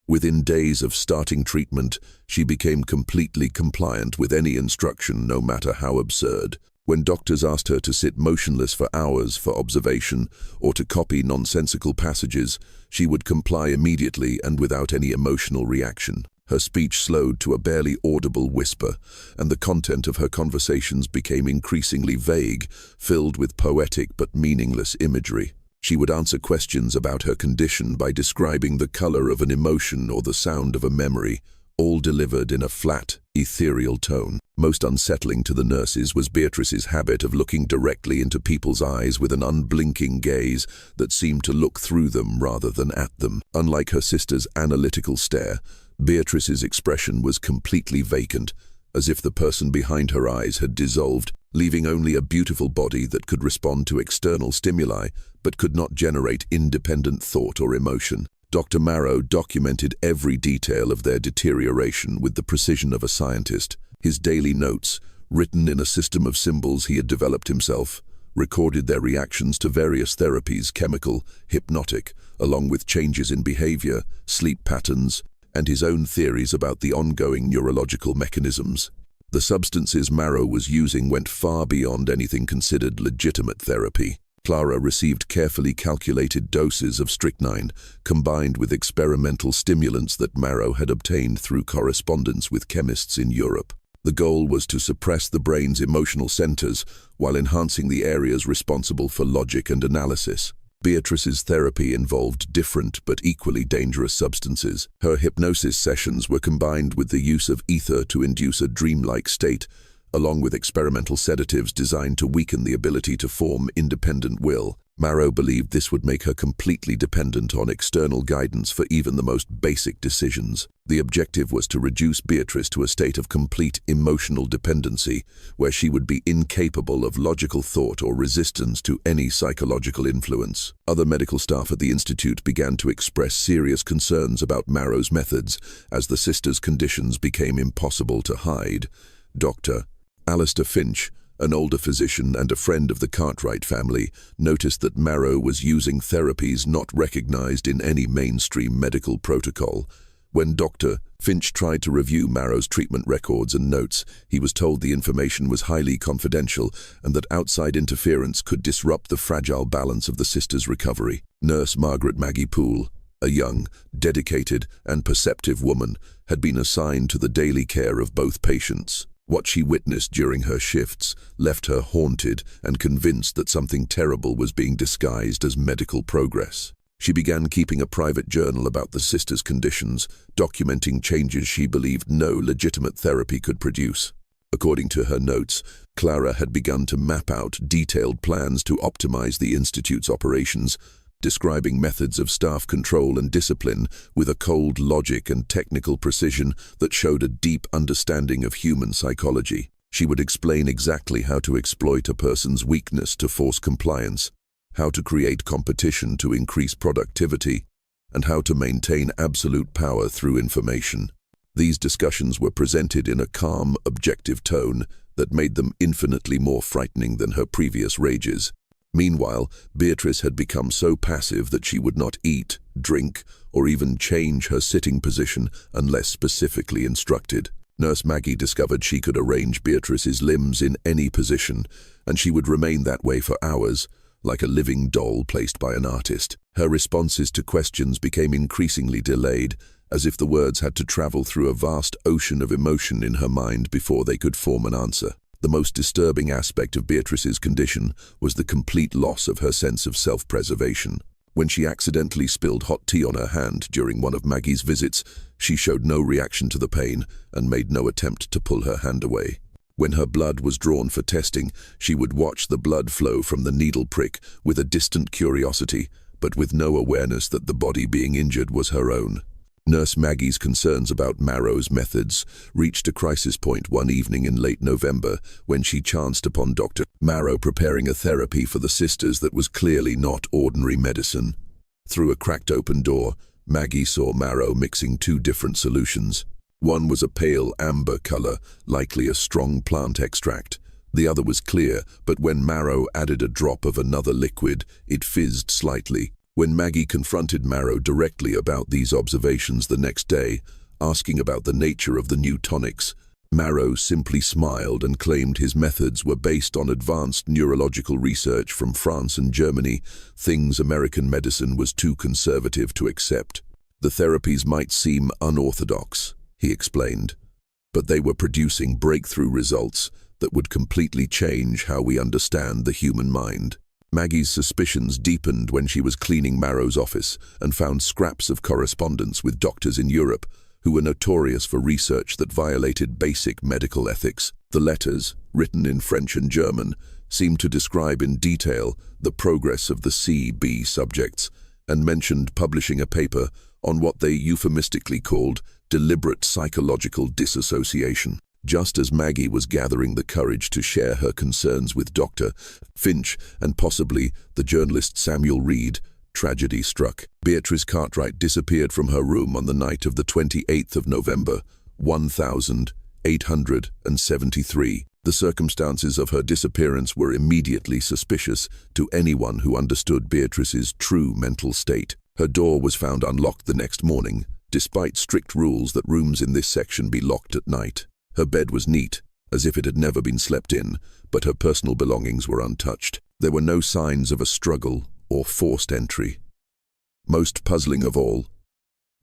Within days of starting treatment, she became completely compliant with any instruction, no matter how absurd. When doctors asked her to sit motionless for hours for observation or to copy nonsensical passages, she would comply immediately and without any emotional reaction. Her speech slowed to a barely audible whisper, and the content of her conversations became increasingly vague, filled with poetic but meaningless imagery. She would answer questions about her condition by describing the color of an emotion or the sound of a memory, all delivered in a flat, ethereal tone. Most unsettling to the nurses was Beatrice's habit of looking directly into people's eyes with an unblinking gaze that seemed to look through them rather than at them. Unlike her sister's analytical stare, Beatrice's expression was completely vacant, as if the person behind her eyes had dissolved, leaving only a beautiful body that could respond to external stimuli but could not generate independent thought or emotion. Dr. Marrow documented every detail of their deterioration with the precision of a scientist. His daily notes, written in a system of symbols he had developed himself, recorded their reactions to various therapies, chemical, hypnotic, along with changes in behavior, sleep patterns, and his own theories about the ongoing neurological mechanisms. The substances Marrow was using went far beyond anything considered legitimate therapy. Clara received carefully calculated doses of strychnine, combined with experimental stimulants that Marrow had obtained through correspondence with chemists in Europe. The goal was to suppress the brain's emotional centers while enhancing the areas responsible for logic and analysis. Beatrice's therapy involved different but equally dangerous substances. Her hypnosis sessions were combined with the use of ether to induce a dreamlike state, along with experimental sedatives designed to weaken the ability to form independent will. Marrow believed this would make her completely dependent on external guidance for even the most basic decisions. The objective was to reduce Beatrice to a state of complete emotional dependency, where she would be incapable of logical thought or resistance to any psychological influence. Other medical staff at the institute began to express serious concerns about Marrow's methods as the sisters' conditions became impossible to hide. Dr. Alistair Finch, an older physician and a friend of the Cartwright family, noticed that Marrow was using therapies not recognized in any mainstream medical protocol. When Dr. Finch tried to review Marrow's treatment records and notes, he was told the information was highly confidential and that outside interference could disrupt the fragile balance of the sisters' recovery. Nurse Margaret Maggie Poole, a young, dedicated, and perceptive woman, had been assigned to the daily care of both patients. What she witnessed during her shifts left her haunted and convinced that something terrible was being disguised as medical progress. She began keeping a private journal about the sisters' conditions, documenting changes she believed no legitimate therapy could produce. According to her notes, Clara had begun to map out detailed plans to optimize the institute's operations, describing methods of staff control and discipline with a cold logic and technical precision that showed a deep understanding of human psychology. She would explain exactly how to exploit a person's weakness to force compliance, how to create competition to increase productivity, and how to maintain absolute power through information. These discussions were presented in a calm, objective tone that made them infinitely more frightening than her previous rages. Meanwhile, Beatrice had become so passive that she would not eat, drink, or even change her sitting position unless specifically instructed. Nurse Maggie discovered she could arrange Beatrice's limbs in any position, and she would remain that way for hours, like a living doll placed by an artist. Her responses to questions became increasingly delayed, as if the words had to travel through a vast ocean of emotion in her mind before they could form an answer. The most disturbing aspect of Beatrice's condition was the complete loss of her sense of self-preservation. When she accidentally spilled hot tea on her hand during one of Maggie's visits, she showed no reaction to the pain and made no attempt to pull her hand away. When her blood was drawn for testing, she would watch the blood flow from the needle prick with a distant curiosity, but with no awareness that the body being injured was her own. Nurse Maggie's concerns about Marrow's methods reached a crisis point one evening in late November when she chanced upon Dr. Marrow preparing a therapy for the sisters that was clearly not ordinary medicine. Through a cracked open door, Maggie saw Marrow mixing two different solutions. One was a pale amber color, likely a strong plant extract. The other was clear, but when Marrow added a drop of another liquid, it fizzed slightly. When Maggie confronted Marrow directly about these observations the next day, asking about the nature of the new tonics, Marrow simply smiled and claimed his methods were based on advanced neurological research from France and Germany, things American medicine was too conservative to accept. The therapies might seem unorthodox, he explained, but they were producing breakthrough results that would completely change how we understand the human mind. Maggie's suspicions deepened when she was cleaning Marrow's office and found scraps of correspondence with doctors in Europe who were notorious for research that violated basic medical ethics. The letters, written in French and German, seemed to describe in detail the progress of the CB subjects and mentioned publishing a paper on what they euphemistically called deliberate psychological disassociation. Just as Maggie was gathering the courage to share her concerns with Dr. Finch and possibly the journalist Samuel Reed, tragedy struck. Beatrice Cartwright disappeared from her room on the night of the 28th of November, 1873. The circumstances of her disappearance were immediately suspicious to anyone who understood Beatrice's true mental state. Her door was found unlocked the next morning, despite strict rules that rooms in this section be locked at night. Her bed was neat, as if it had never been slept in, but her personal belongings were untouched. There were no signs of a struggle or forced entry. Most puzzling of all,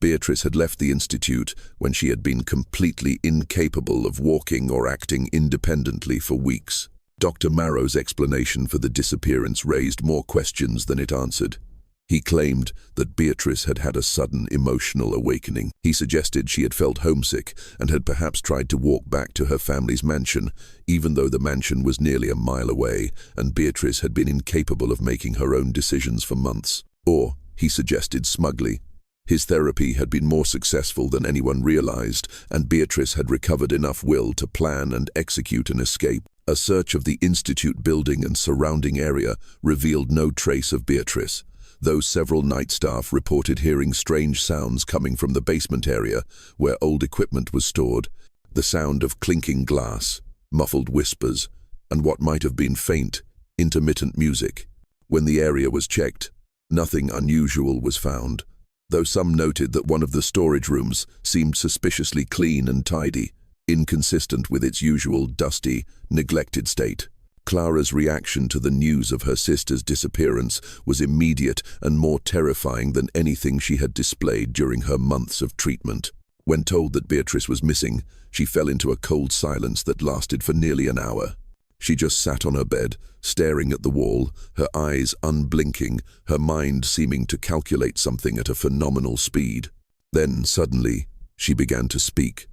Beatrice had left the institute when she had been completely incapable of walking or acting independently for weeks. Dr. Marrow's explanation for the disappearance raised more questions than it answered. He claimed that Beatrice had had a sudden emotional awakening. He suggested she had felt homesick and had perhaps tried to walk back to her family's mansion, even though the mansion was nearly a mile away and Beatrice had been incapable of making her own decisions for months. Or, he suggested smugly, his therapy had been more successful than anyone realized, and Beatrice had recovered enough will to plan and execute an escape. A search of the institute building and surrounding area revealed no trace of Beatrice, though several night staff reported hearing strange sounds coming from the basement area where old equipment was stored. The sound of clinking glass, muffled whispers, and what might have been faint, intermittent music. When the area was checked, nothing unusual was found, though some noted that one of the storage rooms seemed suspiciously clean and tidy, inconsistent with its usual dusty, neglected state. Clara's reaction to the news of her sister's disappearance was immediate and more terrifying than anything she had displayed during her months of treatment. When told that Beatrice was missing, she fell into a cold silence that lasted for nearly an hour. She just sat on her bed, staring at the wall, her eyes unblinking, her mind seeming to calculate something at a phenomenal speed. Then, suddenly, she began to speak.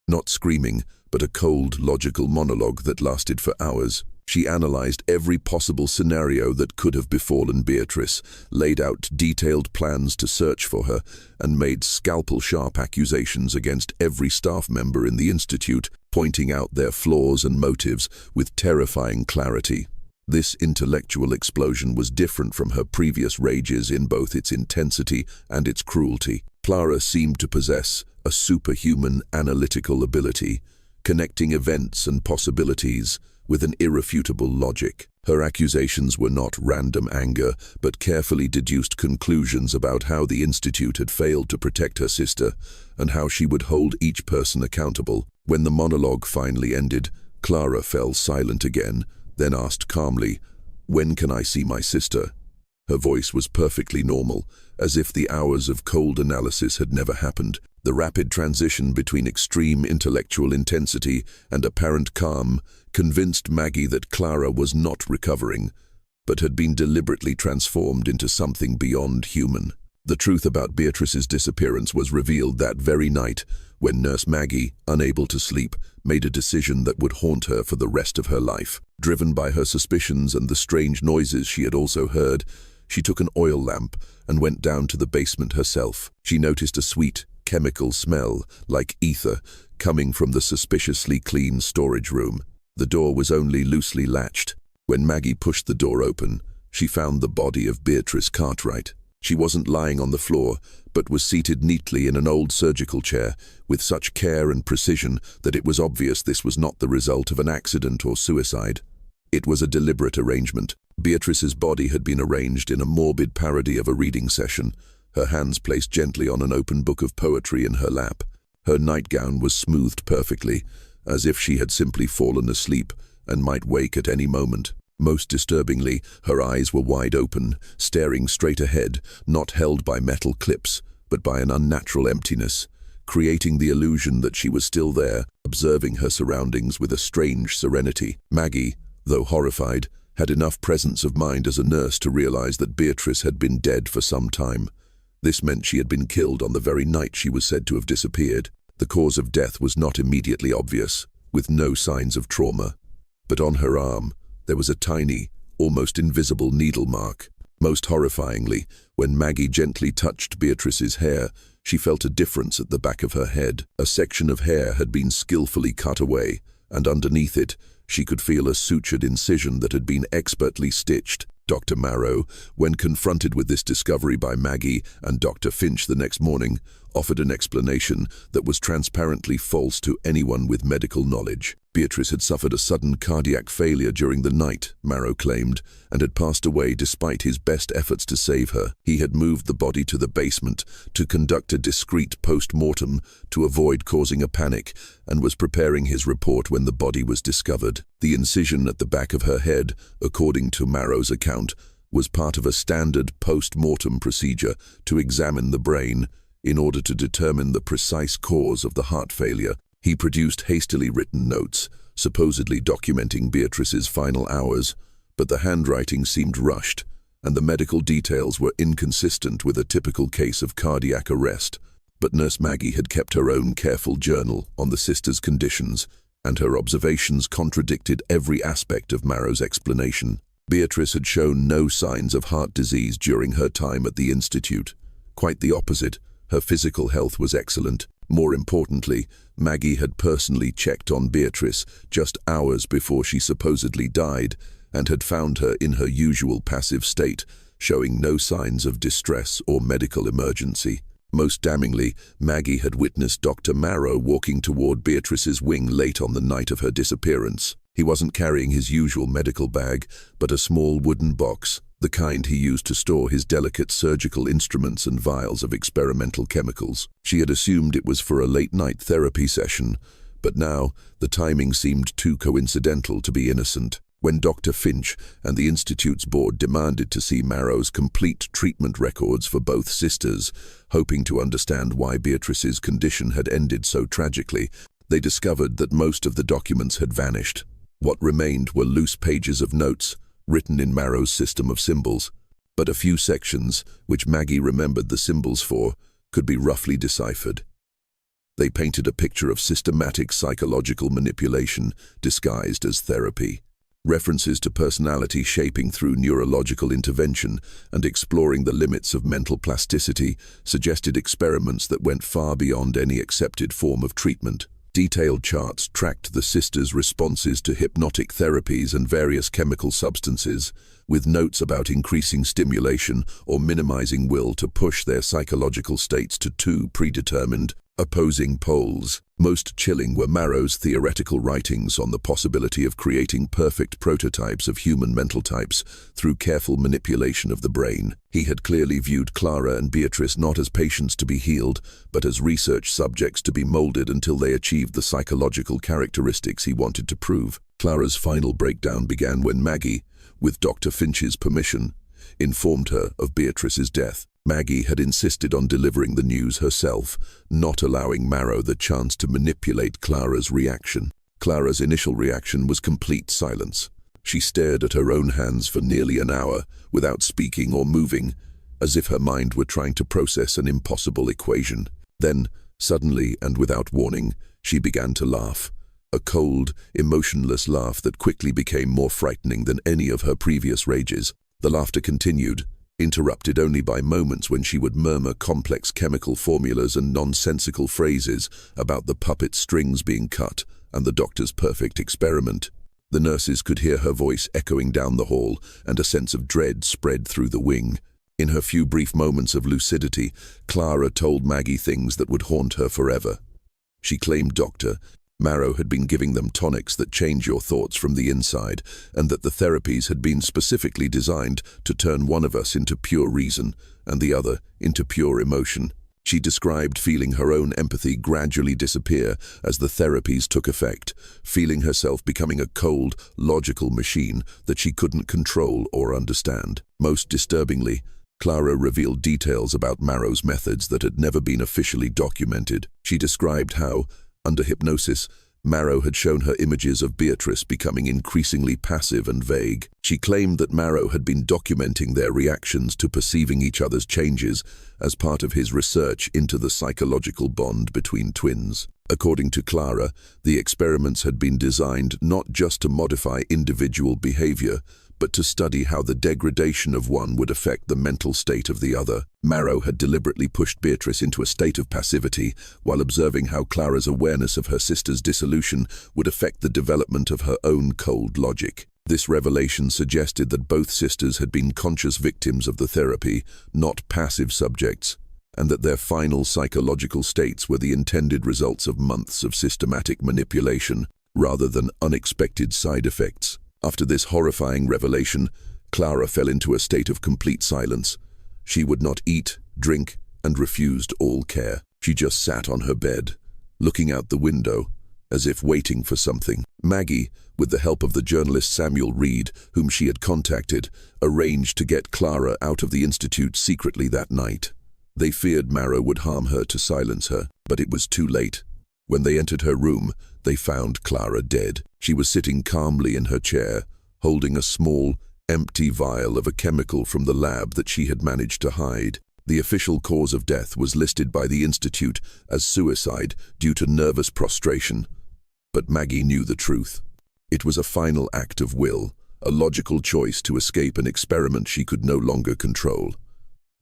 Not screaming, but a cold, logical monologue that lasted for hours. She analyzed every possible scenario that could have befallen Beatrice, laid out detailed plans to search for her, and made scalpel-sharp accusations against every staff member in the institute, pointing out their flaws and motives with terrifying clarity. This intellectual explosion was different from her previous rages in both its intensity and its cruelty. Clara seemed to possess a superhuman analytical ability, connecting events and possibilities with an irrefutable logic. Her accusations were not random anger, but carefully deduced conclusions about how the institute had failed to protect her sister and how she would hold each person accountable. When the monologue finally ended, Clara fell silent again, then asked calmly, "When can I see my sister?" Her voice was perfectly normal, as if the hours of cold analysis had never happened. The rapid transition between extreme intellectual intensity and apparent calm convinced Maggie that Clara was not recovering, but had been deliberately transformed into something beyond human. The truth about Beatrice's disappearance was revealed that very night, when Nurse Maggie, unable to sleep, made a decision that would haunt her for the rest of her life. Driven by her suspicions and the strange noises she had also heard, she took an oil lamp and went down to the basement herself. She noticed a sweet, chemical smell, like ether, coming from the suspiciously clean storage room. The door was only loosely latched. When Maggie pushed the door open, she found the body of Beatrice Cartwright. She wasn't lying on the floor, but was seated neatly in an old surgical chair, with such care and precision that it was obvious this was not the result of an accident or suicide. It was a deliberate arrangement. Beatrice's body had been arranged in a morbid parody of a reading session, her hands placed gently on an open book of poetry in her lap. Her nightgown was smoothed perfectly, as if she had simply fallen asleep and might wake at any moment. Most disturbingly, her eyes were wide open, staring straight ahead, not held by metal clips, but by an unnatural emptiness, creating the illusion that she was still there, observing her surroundings with a strange serenity. Maggie, though horrified, had enough presence of mind as a nurse to realize that Beatrice had been dead for some time. This meant she had been killed on the very night she was said to have disappeared. The cause of death was not immediately obvious, with no signs of trauma. But on her arm, there was a tiny, almost invisible needle mark. Most horrifyingly, when Maggie gently touched Beatrice's hair, she felt a difference at the back of her head. A section of hair had been skillfully cut away, and underneath it, she could feel a sutured incision that had been expertly stitched. Dr. Marrow, when confronted with this discovery by Maggie and Dr. Finch the next morning, offered an explanation that was transparently false to anyone with medical knowledge. Beatrice had suffered a sudden cardiac failure during the night, Marrow claimed, and had passed away despite his best efforts to save her. He had moved the body to the basement to conduct a discreet post-mortem to avoid causing a panic, and was preparing his report when the body was discovered. The incision at the back of her head, according to Marrow's account, was part of a standard post-mortem procedure to examine the brain in order to determine the precise cause of the heart failure. He produced hastily written notes, supposedly documenting Beatrice's final hours, but the handwriting seemed rushed, and the medical details were inconsistent with a typical case of cardiac arrest. But Nurse Maggie had kept her own careful journal on the sister's conditions, and her observations contradicted every aspect of Marrow's explanation. Beatrice had shown no signs of heart disease during her time at the institute. Quite the opposite, her physical health was excellent. More importantly, Maggie had personally checked on Beatrice just hours before she supposedly died, and had found her in her usual passive state, showing no signs of distress or medical emergency. Most damningly, Maggie had witnessed Dr. Marrow walking toward Beatrice's wing late on the night of her disappearance. He wasn't carrying his usual medical bag, but a small wooden box, the kind he used to store his delicate surgical instruments and vials of experimental chemicals. She had assumed it was for a late-night therapy session, but now the timing seemed too coincidental to be innocent. When Dr. Finch and the Institute's board demanded to see Marrow's complete treatment records for both sisters, hoping to understand why Beatrice's condition had ended so tragically, they discovered that most of the documents had vanished. What remained were loose pages of notes, written in Marrow's system of symbols, but a few sections, which Maggie remembered the symbols for, could be roughly deciphered. They painted a picture of systematic psychological manipulation disguised as therapy. References to personality shaping through neurological intervention and exploring the limits of mental plasticity suggested experiments that went far beyond any accepted form of treatment. Detailed charts tracked the sisters' responses to hypnotic therapies and various chemical substances, with notes about increasing stimulation or minimizing will to push their psychological states to two predetermined, opposing poles. Most chilling were Marrow's theoretical writings on the possibility of creating perfect prototypes of human mental types through careful manipulation of the brain. He had clearly viewed Clara and Beatrice not as patients to be healed, but as research subjects to be molded until they achieved the psychological characteristics he wanted to prove. Clara's final breakdown began when Maggie, with Dr. Finch's permission, informed her of Beatrice's death. Maggie had insisted on delivering the news herself, not allowing Marrow the chance to manipulate Clara's reaction. Clara's initial reaction was complete silence. She stared at her own hands for nearly an hour, without speaking or moving, as if her mind were trying to process an impossible equation. Then, suddenly and without warning, she began to laugh. A cold, emotionless laugh that quickly became more frightening than any of her previous rages. The laughter continued, interrupted only by moments when she would murmur complex chemical formulas and nonsensical phrases about the puppet strings being cut and the doctor's perfect experiment. The nurses could hear her voice echoing down the hall, and a sense of dread spread through the wing. In her few brief moments of lucidity, Clara told Maggie things that would haunt her forever. She claimed Dr. Marrow had been giving them tonics that change your thoughts from the inside, and that the therapies had been specifically designed to turn one of us into pure reason and the other into pure emotion. She described feeling her own empathy gradually disappear as the therapies took effect, feeling herself becoming a cold, logical machine that she couldn't control or understand. Most disturbingly, Clara revealed details about Marrow's methods that had never been officially documented. She described how, under hypnosis, Marrow had shown her images of Beatrice becoming increasingly passive and vague. She claimed that Marrow had been documenting their reactions to perceiving each other's changes as part of his research into the psychological bond between twins. According to Clara, the experiments had been designed not just to modify individual behavior, but to study how the degradation of one would affect the mental state of the other. Marrow had deliberately pushed Beatrice into a state of passivity while observing how Clara's awareness of her sister's dissolution would affect the development of her own cold logic. This revelation suggested that both sisters had been conscious victims of the therapy, not passive subjects, and that their final psychological states were the intended results of months of systematic manipulation rather than unexpected side effects. After this horrifying revelation, Clara fell into a state of complete silence. She would not eat, drink, and refused all care. She just sat on her bed, looking out the window, as if waiting for something. Maggie, with the help of the journalist Samuel Reed, whom she had contacted, arranged to get Clara out of the institute secretly that night. They feared Marrow would harm her to silence her, but it was too late. When they entered her room, they found Clara dead. She was sitting calmly in her chair, holding a small, empty vial of a chemical from the lab that she had managed to hide. The official cause of death was listed by the institute as suicide due to nervous prostration. But Maggie knew the truth. It was a final act of will, a logical choice to escape an experiment she could no longer control.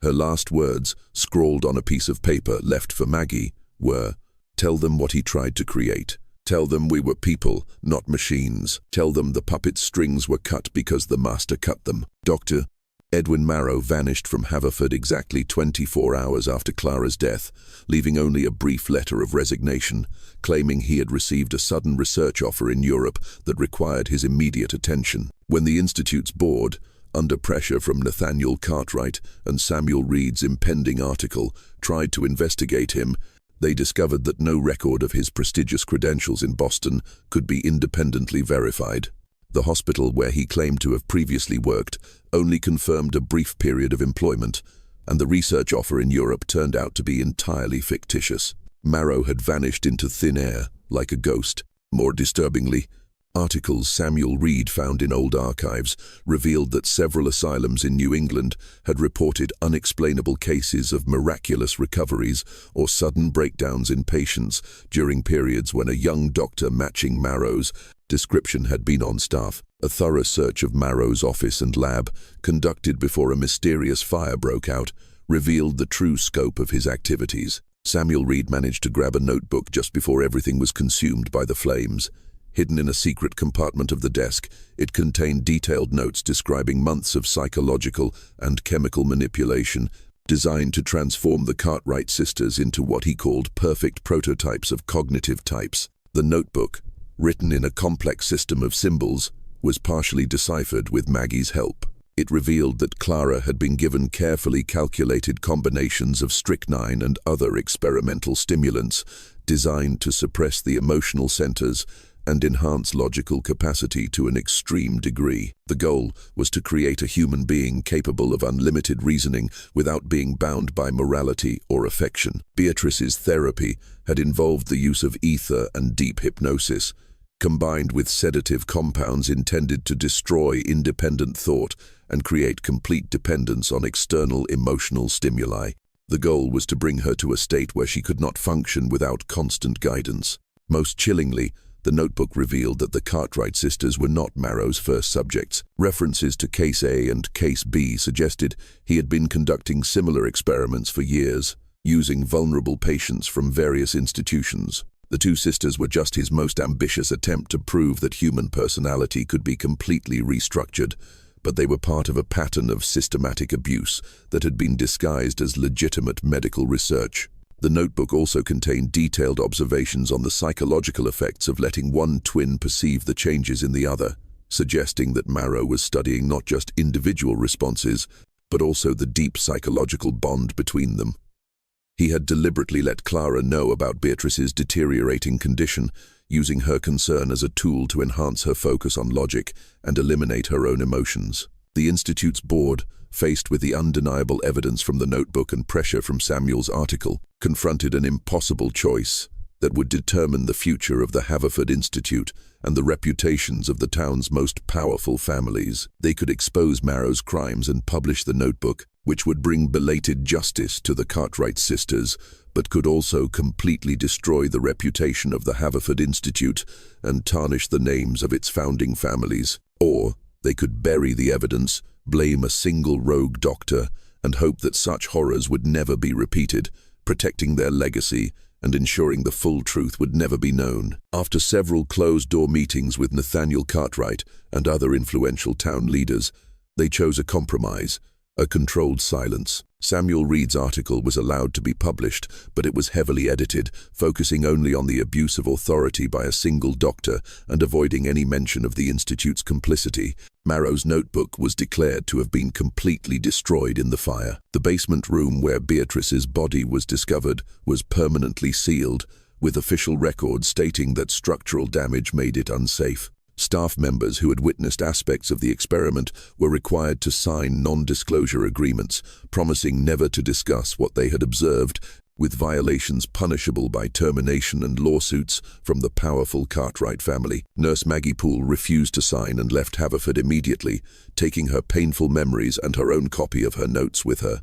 Her last words, scrawled on a piece of paper left for Maggie, were, "Tell them what he tried to create. Tell them we were people, not machines. Tell them the puppet strings were cut because the master cut them." Dr. Edwin Marrow vanished from Haverford exactly 24 hours after Clara's death, leaving only a brief letter of resignation, claiming he had received a sudden research offer in Europe that required his immediate attention. When the Institute's board, under pressure from Nathaniel Cartwright and Samuel Reed's impending article, tried to investigate him, they discovered that no record of his prestigious credentials in Boston could be independently verified. The hospital where he claimed to have previously worked only confirmed a brief period of employment, and the research offer in Europe turned out to be entirely fictitious. Marrow had vanished into thin air, like a ghost. More disturbingly, articles Samuel Reed found in old archives revealed that several asylums in New England had reported unexplainable cases of miraculous recoveries or sudden breakdowns in patients during periods when a young doctor matching Marrow's description had been on staff. A thorough search of Marrow's office and lab, conducted before a mysterious fire broke out, revealed the true scope of his activities. Samuel Reed managed to grab a notebook just before everything was consumed by the flames. Hidden in a secret compartment of the desk, it contained detailed notes describing months of psychological and chemical manipulation designed to transform the Cartwright sisters into what he called perfect prototypes of cognitive types. The notebook, written in a complex system of symbols, was partially deciphered with Maggie's help. It revealed that Clara had been given carefully calculated combinations of strychnine and other experimental stimulants designed to suppress the emotional centers and enhance logical capacity to an extreme degree. The goal was to create a human being capable of unlimited reasoning without being bound by morality or affection. Beatrice's therapy had involved the use of ether and deep hypnosis, combined with sedative compounds intended to destroy independent thought and create complete dependence on external emotional stimuli. The goal was to bring her to a state where she could not function without constant guidance. Most chillingly, the notebook revealed that the Cartwright sisters were not Marrow's first subjects. References to Case A and Case B suggested he had been conducting similar experiments for years, using vulnerable patients from various institutions. The two sisters were just his most ambitious attempt to prove that human personality could be completely restructured, but they were part of a pattern of systematic abuse that had been disguised as legitimate medical research. The notebook also contained detailed observations on the psychological effects of letting one twin perceive the changes in the other, suggesting that Marrow was studying not just individual responses, but also the deep psychological bond between them. He had deliberately let Clara know about Beatrice's deteriorating condition, using her concern as a tool to enhance her focus on logic and eliminate her own emotions. The Institute's board, faced with the undeniable evidence from the notebook and pressure from Samuel's article, confronted an impossible choice that would determine the future of the Haverford Institute and the reputations of the town's most powerful families. They could expose Marrow's crimes and publish the notebook, which would bring belated justice to the Cartwright sisters, but could also completely destroy the reputation of the Haverford Institute and tarnish the names of its founding families. Or they could bury the evidence, blame a single rogue doctor, and hope that such horrors would never be repeated, protecting their legacy and ensuring the full truth would never be known. After several closed-door meetings with Nathaniel Cartwright and other influential town leaders, they chose a compromise, a controlled silence. Samuel Reed's article was allowed to be published, but it was heavily edited, focusing only on the abuse of authority by a single doctor and avoiding any mention of the Institute's complicity. Marrow's notebook was declared to have been completely destroyed in the fire. The basement room where Beatrice's body was discovered was permanently sealed, with official records stating that structural damage made it unsafe. Staff members who had witnessed aspects of the experiment were required to sign non-disclosure agreements, promising never to discuss what they had observed, with violations punishable by termination and lawsuits from the powerful Cartwright family. Nurse Maggie Poole refused to sign and left Haverford immediately, taking her painful memories and her own copy of her notes with her.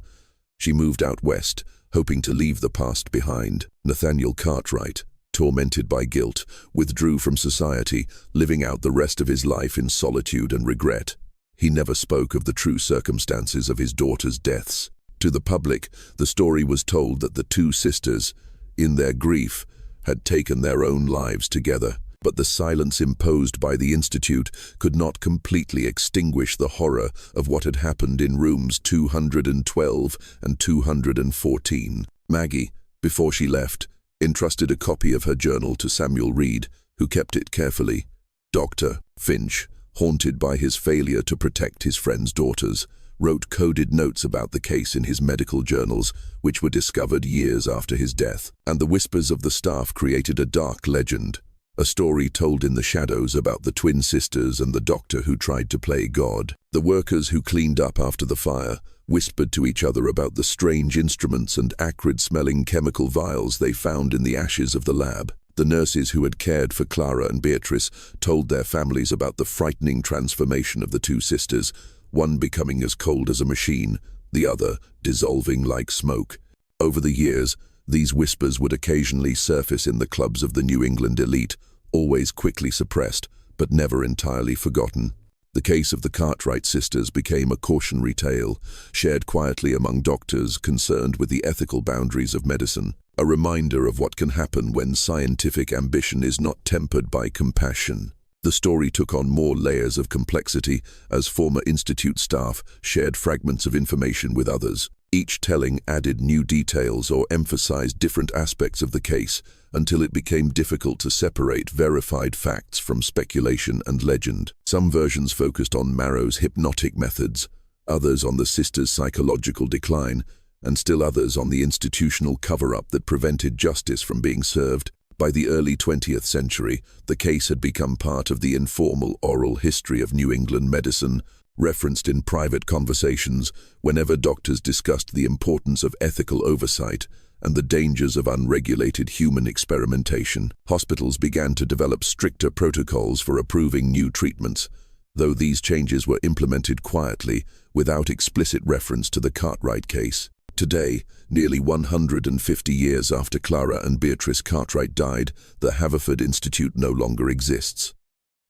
She moved out west, hoping to leave the past behind. Nathaniel Cartwright, tormented by guilt, withdrew from society, living out the rest of his life in solitude and regret. He never spoke of the true circumstances of his daughter's deaths. To the public, the story was told that the two sisters, in their grief, had taken their own lives together. But the silence imposed by the Institute could not completely extinguish the horror of what had happened in rooms 212 and 214. Maggie, before she left, entrusted a copy of her journal to Samuel Reed, who kept it carefully. Dr. Finch, haunted by his failure to protect his friend's daughters, wrote coded notes about the case in his medical journals, which were discovered years after his death. And the whispers of the staff created a dark legend, a story told in the shadows about the twin sisters and the doctor who tried to play God. The workers who cleaned up after the fire whispered to each other about the strange instruments and acrid-smelling chemical vials they found in the ashes of the lab. The nurses who had cared for Clara and Beatrice told their families about the frightening transformation of the two sisters, one becoming as cold as a machine, the other dissolving like smoke. Over the years, these whispers would occasionally surface in the clubs of the New England elite, always quickly suppressed, but never entirely forgotten. The case of the Cartwright sisters became a cautionary tale, shared quietly among doctors concerned with the ethical boundaries of medicine, a reminder of what can happen when scientific ambition is not tempered by compassion. The story took on more layers of complexity as former Institute staff shared fragments of information with others. Each telling added new details or emphasized different aspects of the case until it became difficult to separate verified facts from speculation and legend. Some versions focused on Marrow's hypnotic methods, others on the sisters' psychological decline, and still others on the institutional cover-up that prevented justice from being served. By the early 20th century, the case had become part of the informal oral history of New England medicine, referenced in private conversations whenever doctors discussed the importance of ethical oversight and the dangers of unregulated human experimentation. Hospitals began to develop stricter protocols for approving new treatments, though these changes were implemented quietly without explicit reference to the Cartwright case. Today, nearly 150 years after Clara and Beatrice Cartwright died, the Haverford Institute no longer exists.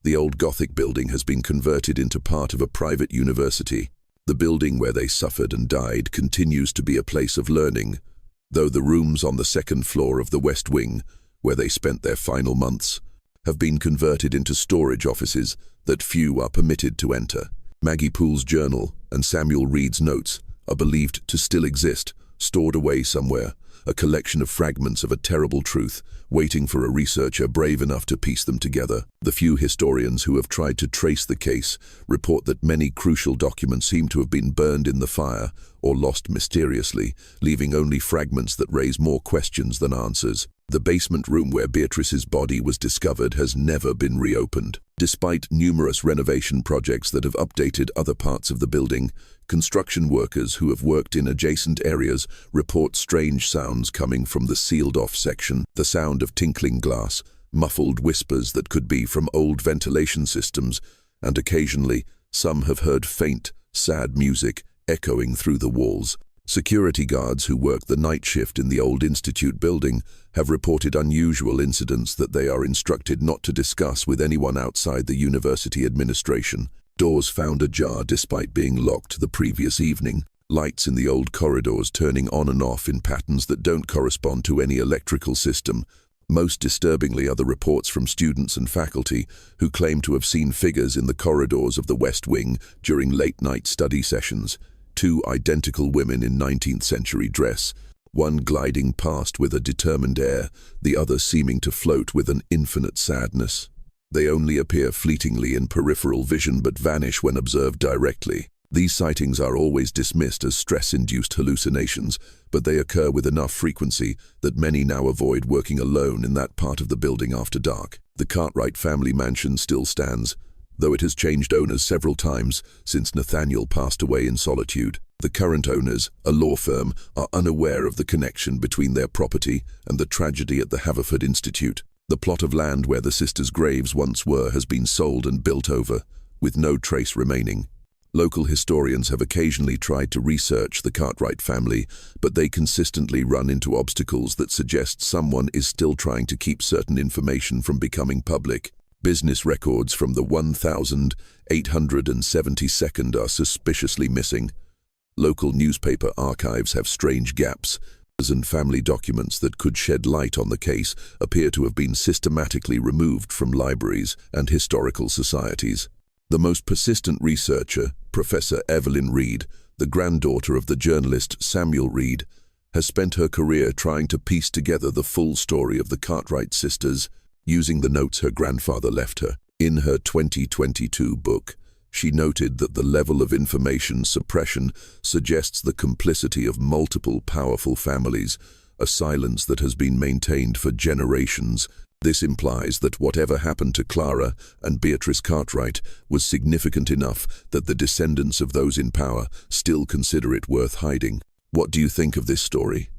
The old Gothic building has been converted into part of a private university. The building where they suffered and died continues to be a place of learning, though the rooms on the second floor of the West Wing, where they spent their final months, have been converted into storage offices that few are permitted to enter. Maggie Poole's journal and Samuel Reed's notes are believed to still exist, stored away somewhere, a collection of fragments of a terrible truth, waiting for a researcher brave enough to piece them together. The few historians who have tried to trace the case report that many crucial documents seem to have been burned in the fire or lost mysteriously, leaving only fragments that raise more questions than answers. The basement room where Beatrice's body was discovered has never been reopened. Despite numerous renovation projects that have updated other parts of the building, construction workers who have worked in adjacent areas report strange sounds coming from the sealed-off section, the sound of tinkling glass, muffled whispers that could be from old ventilation systems, and occasionally some have heard faint, sad music echoing through the walls. Security guards who work the night shift in the old Institute building have reported unusual incidents that they are instructed not to discuss with anyone outside the university administration. Doors found ajar despite being locked the previous evening. Lights in the old corridors turning on and off in patterns that don't correspond to any electrical system. Most disturbingly are the reports from students and faculty who claim to have seen figures in the corridors of the West Wing during late-night study sessions. Two identical women in 19th century dress, one gliding past with a determined air, the other seeming to float with an infinite sadness. They only appear fleetingly in peripheral vision but vanish when observed directly. These sightings are always dismissed as stress-induced hallucinations, but they occur with enough frequency that many now avoid working alone in that part of the building after dark. The Cartwright family mansion still stands, though it has changed owners several times since Nathaniel passed away in solitude. The current owners, a law firm, are unaware of the connection between their property and the tragedy at the Haverford Institute. The plot of land where the sisters' graves once were has been sold and built over, with no trace remaining. Local historians have occasionally tried to research the Cartwright family, but they consistently run into obstacles that suggest someone is still trying to keep certain information from becoming public. Business records from the 1872nd are suspiciously missing. Local newspaper archives have strange gaps, and family documents that could shed light on the case appear to have been systematically removed from libraries and historical societies. The most persistent researcher, Professor Evelyn Reed, the granddaughter of the journalist Samuel Reed, has spent her career trying to piece together the full story of the Cartwright sisters using the notes her grandfather left her. In her 2022 book, she noted that the level of information suppression suggests the complicity of multiple powerful families, a silence that has been maintained for generations. This implies that whatever happened to Clara and Beatrice Cartwright was significant enough that the descendants of those in power still consider it worth hiding. What do you think of this story?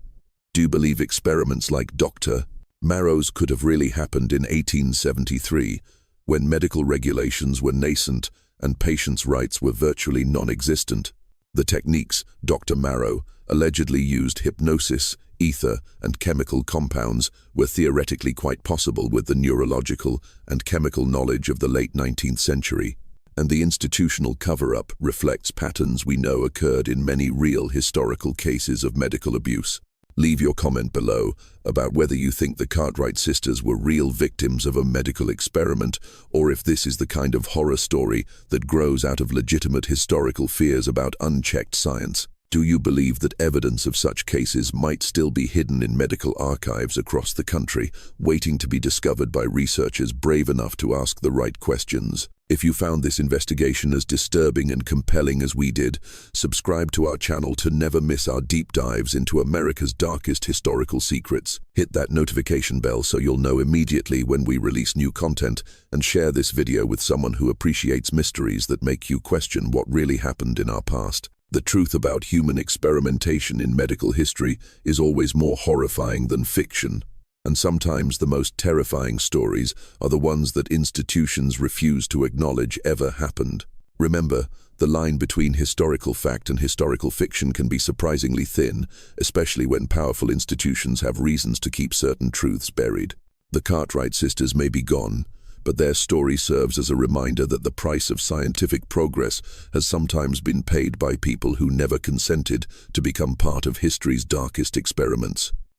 Do you believe experiments like Dr. Marrow's could have really happened in 1873, when medical regulations were nascent and patients' rights were virtually non-existent? The techniques Dr. Marrow allegedly used, hypnosis, ether, and chemical compounds, were theoretically quite possible with the neurological and chemical knowledge of the late 19th century, and the institutional cover-up reflects patterns we know occurred in many real historical cases of medical abuse. Leave your comment below about whether you think the Cartwright sisters were real victims of a medical experiment, or if this is the kind of horror story that grows out of legitimate historical fears about unchecked science. Do you believe that evidence of such cases might still be hidden in medical archives across the country, waiting to be discovered by researchers brave enough to ask the right questions? If you found this investigation as disturbing and compelling as we did, subscribe to our channel to never miss our deep dives into America's darkest historical secrets. Hit that notification bell so you'll know immediately when we release new content, and share this video with someone who appreciates mysteries that make you question what really happened in our past. The truth about human experimentation in medical history is always more horrifying than fiction, and sometimes the most terrifying stories are the ones that institutions refuse to acknowledge ever happened. Remember, the line between historical fact and historical fiction can be surprisingly thin, especially when powerful institutions have reasons to keep certain truths buried. The Cartwright sisters may be gone, but their story serves as a reminder that the price of scientific progress has sometimes been paid by people who never consented to become part of history's darkest experiments.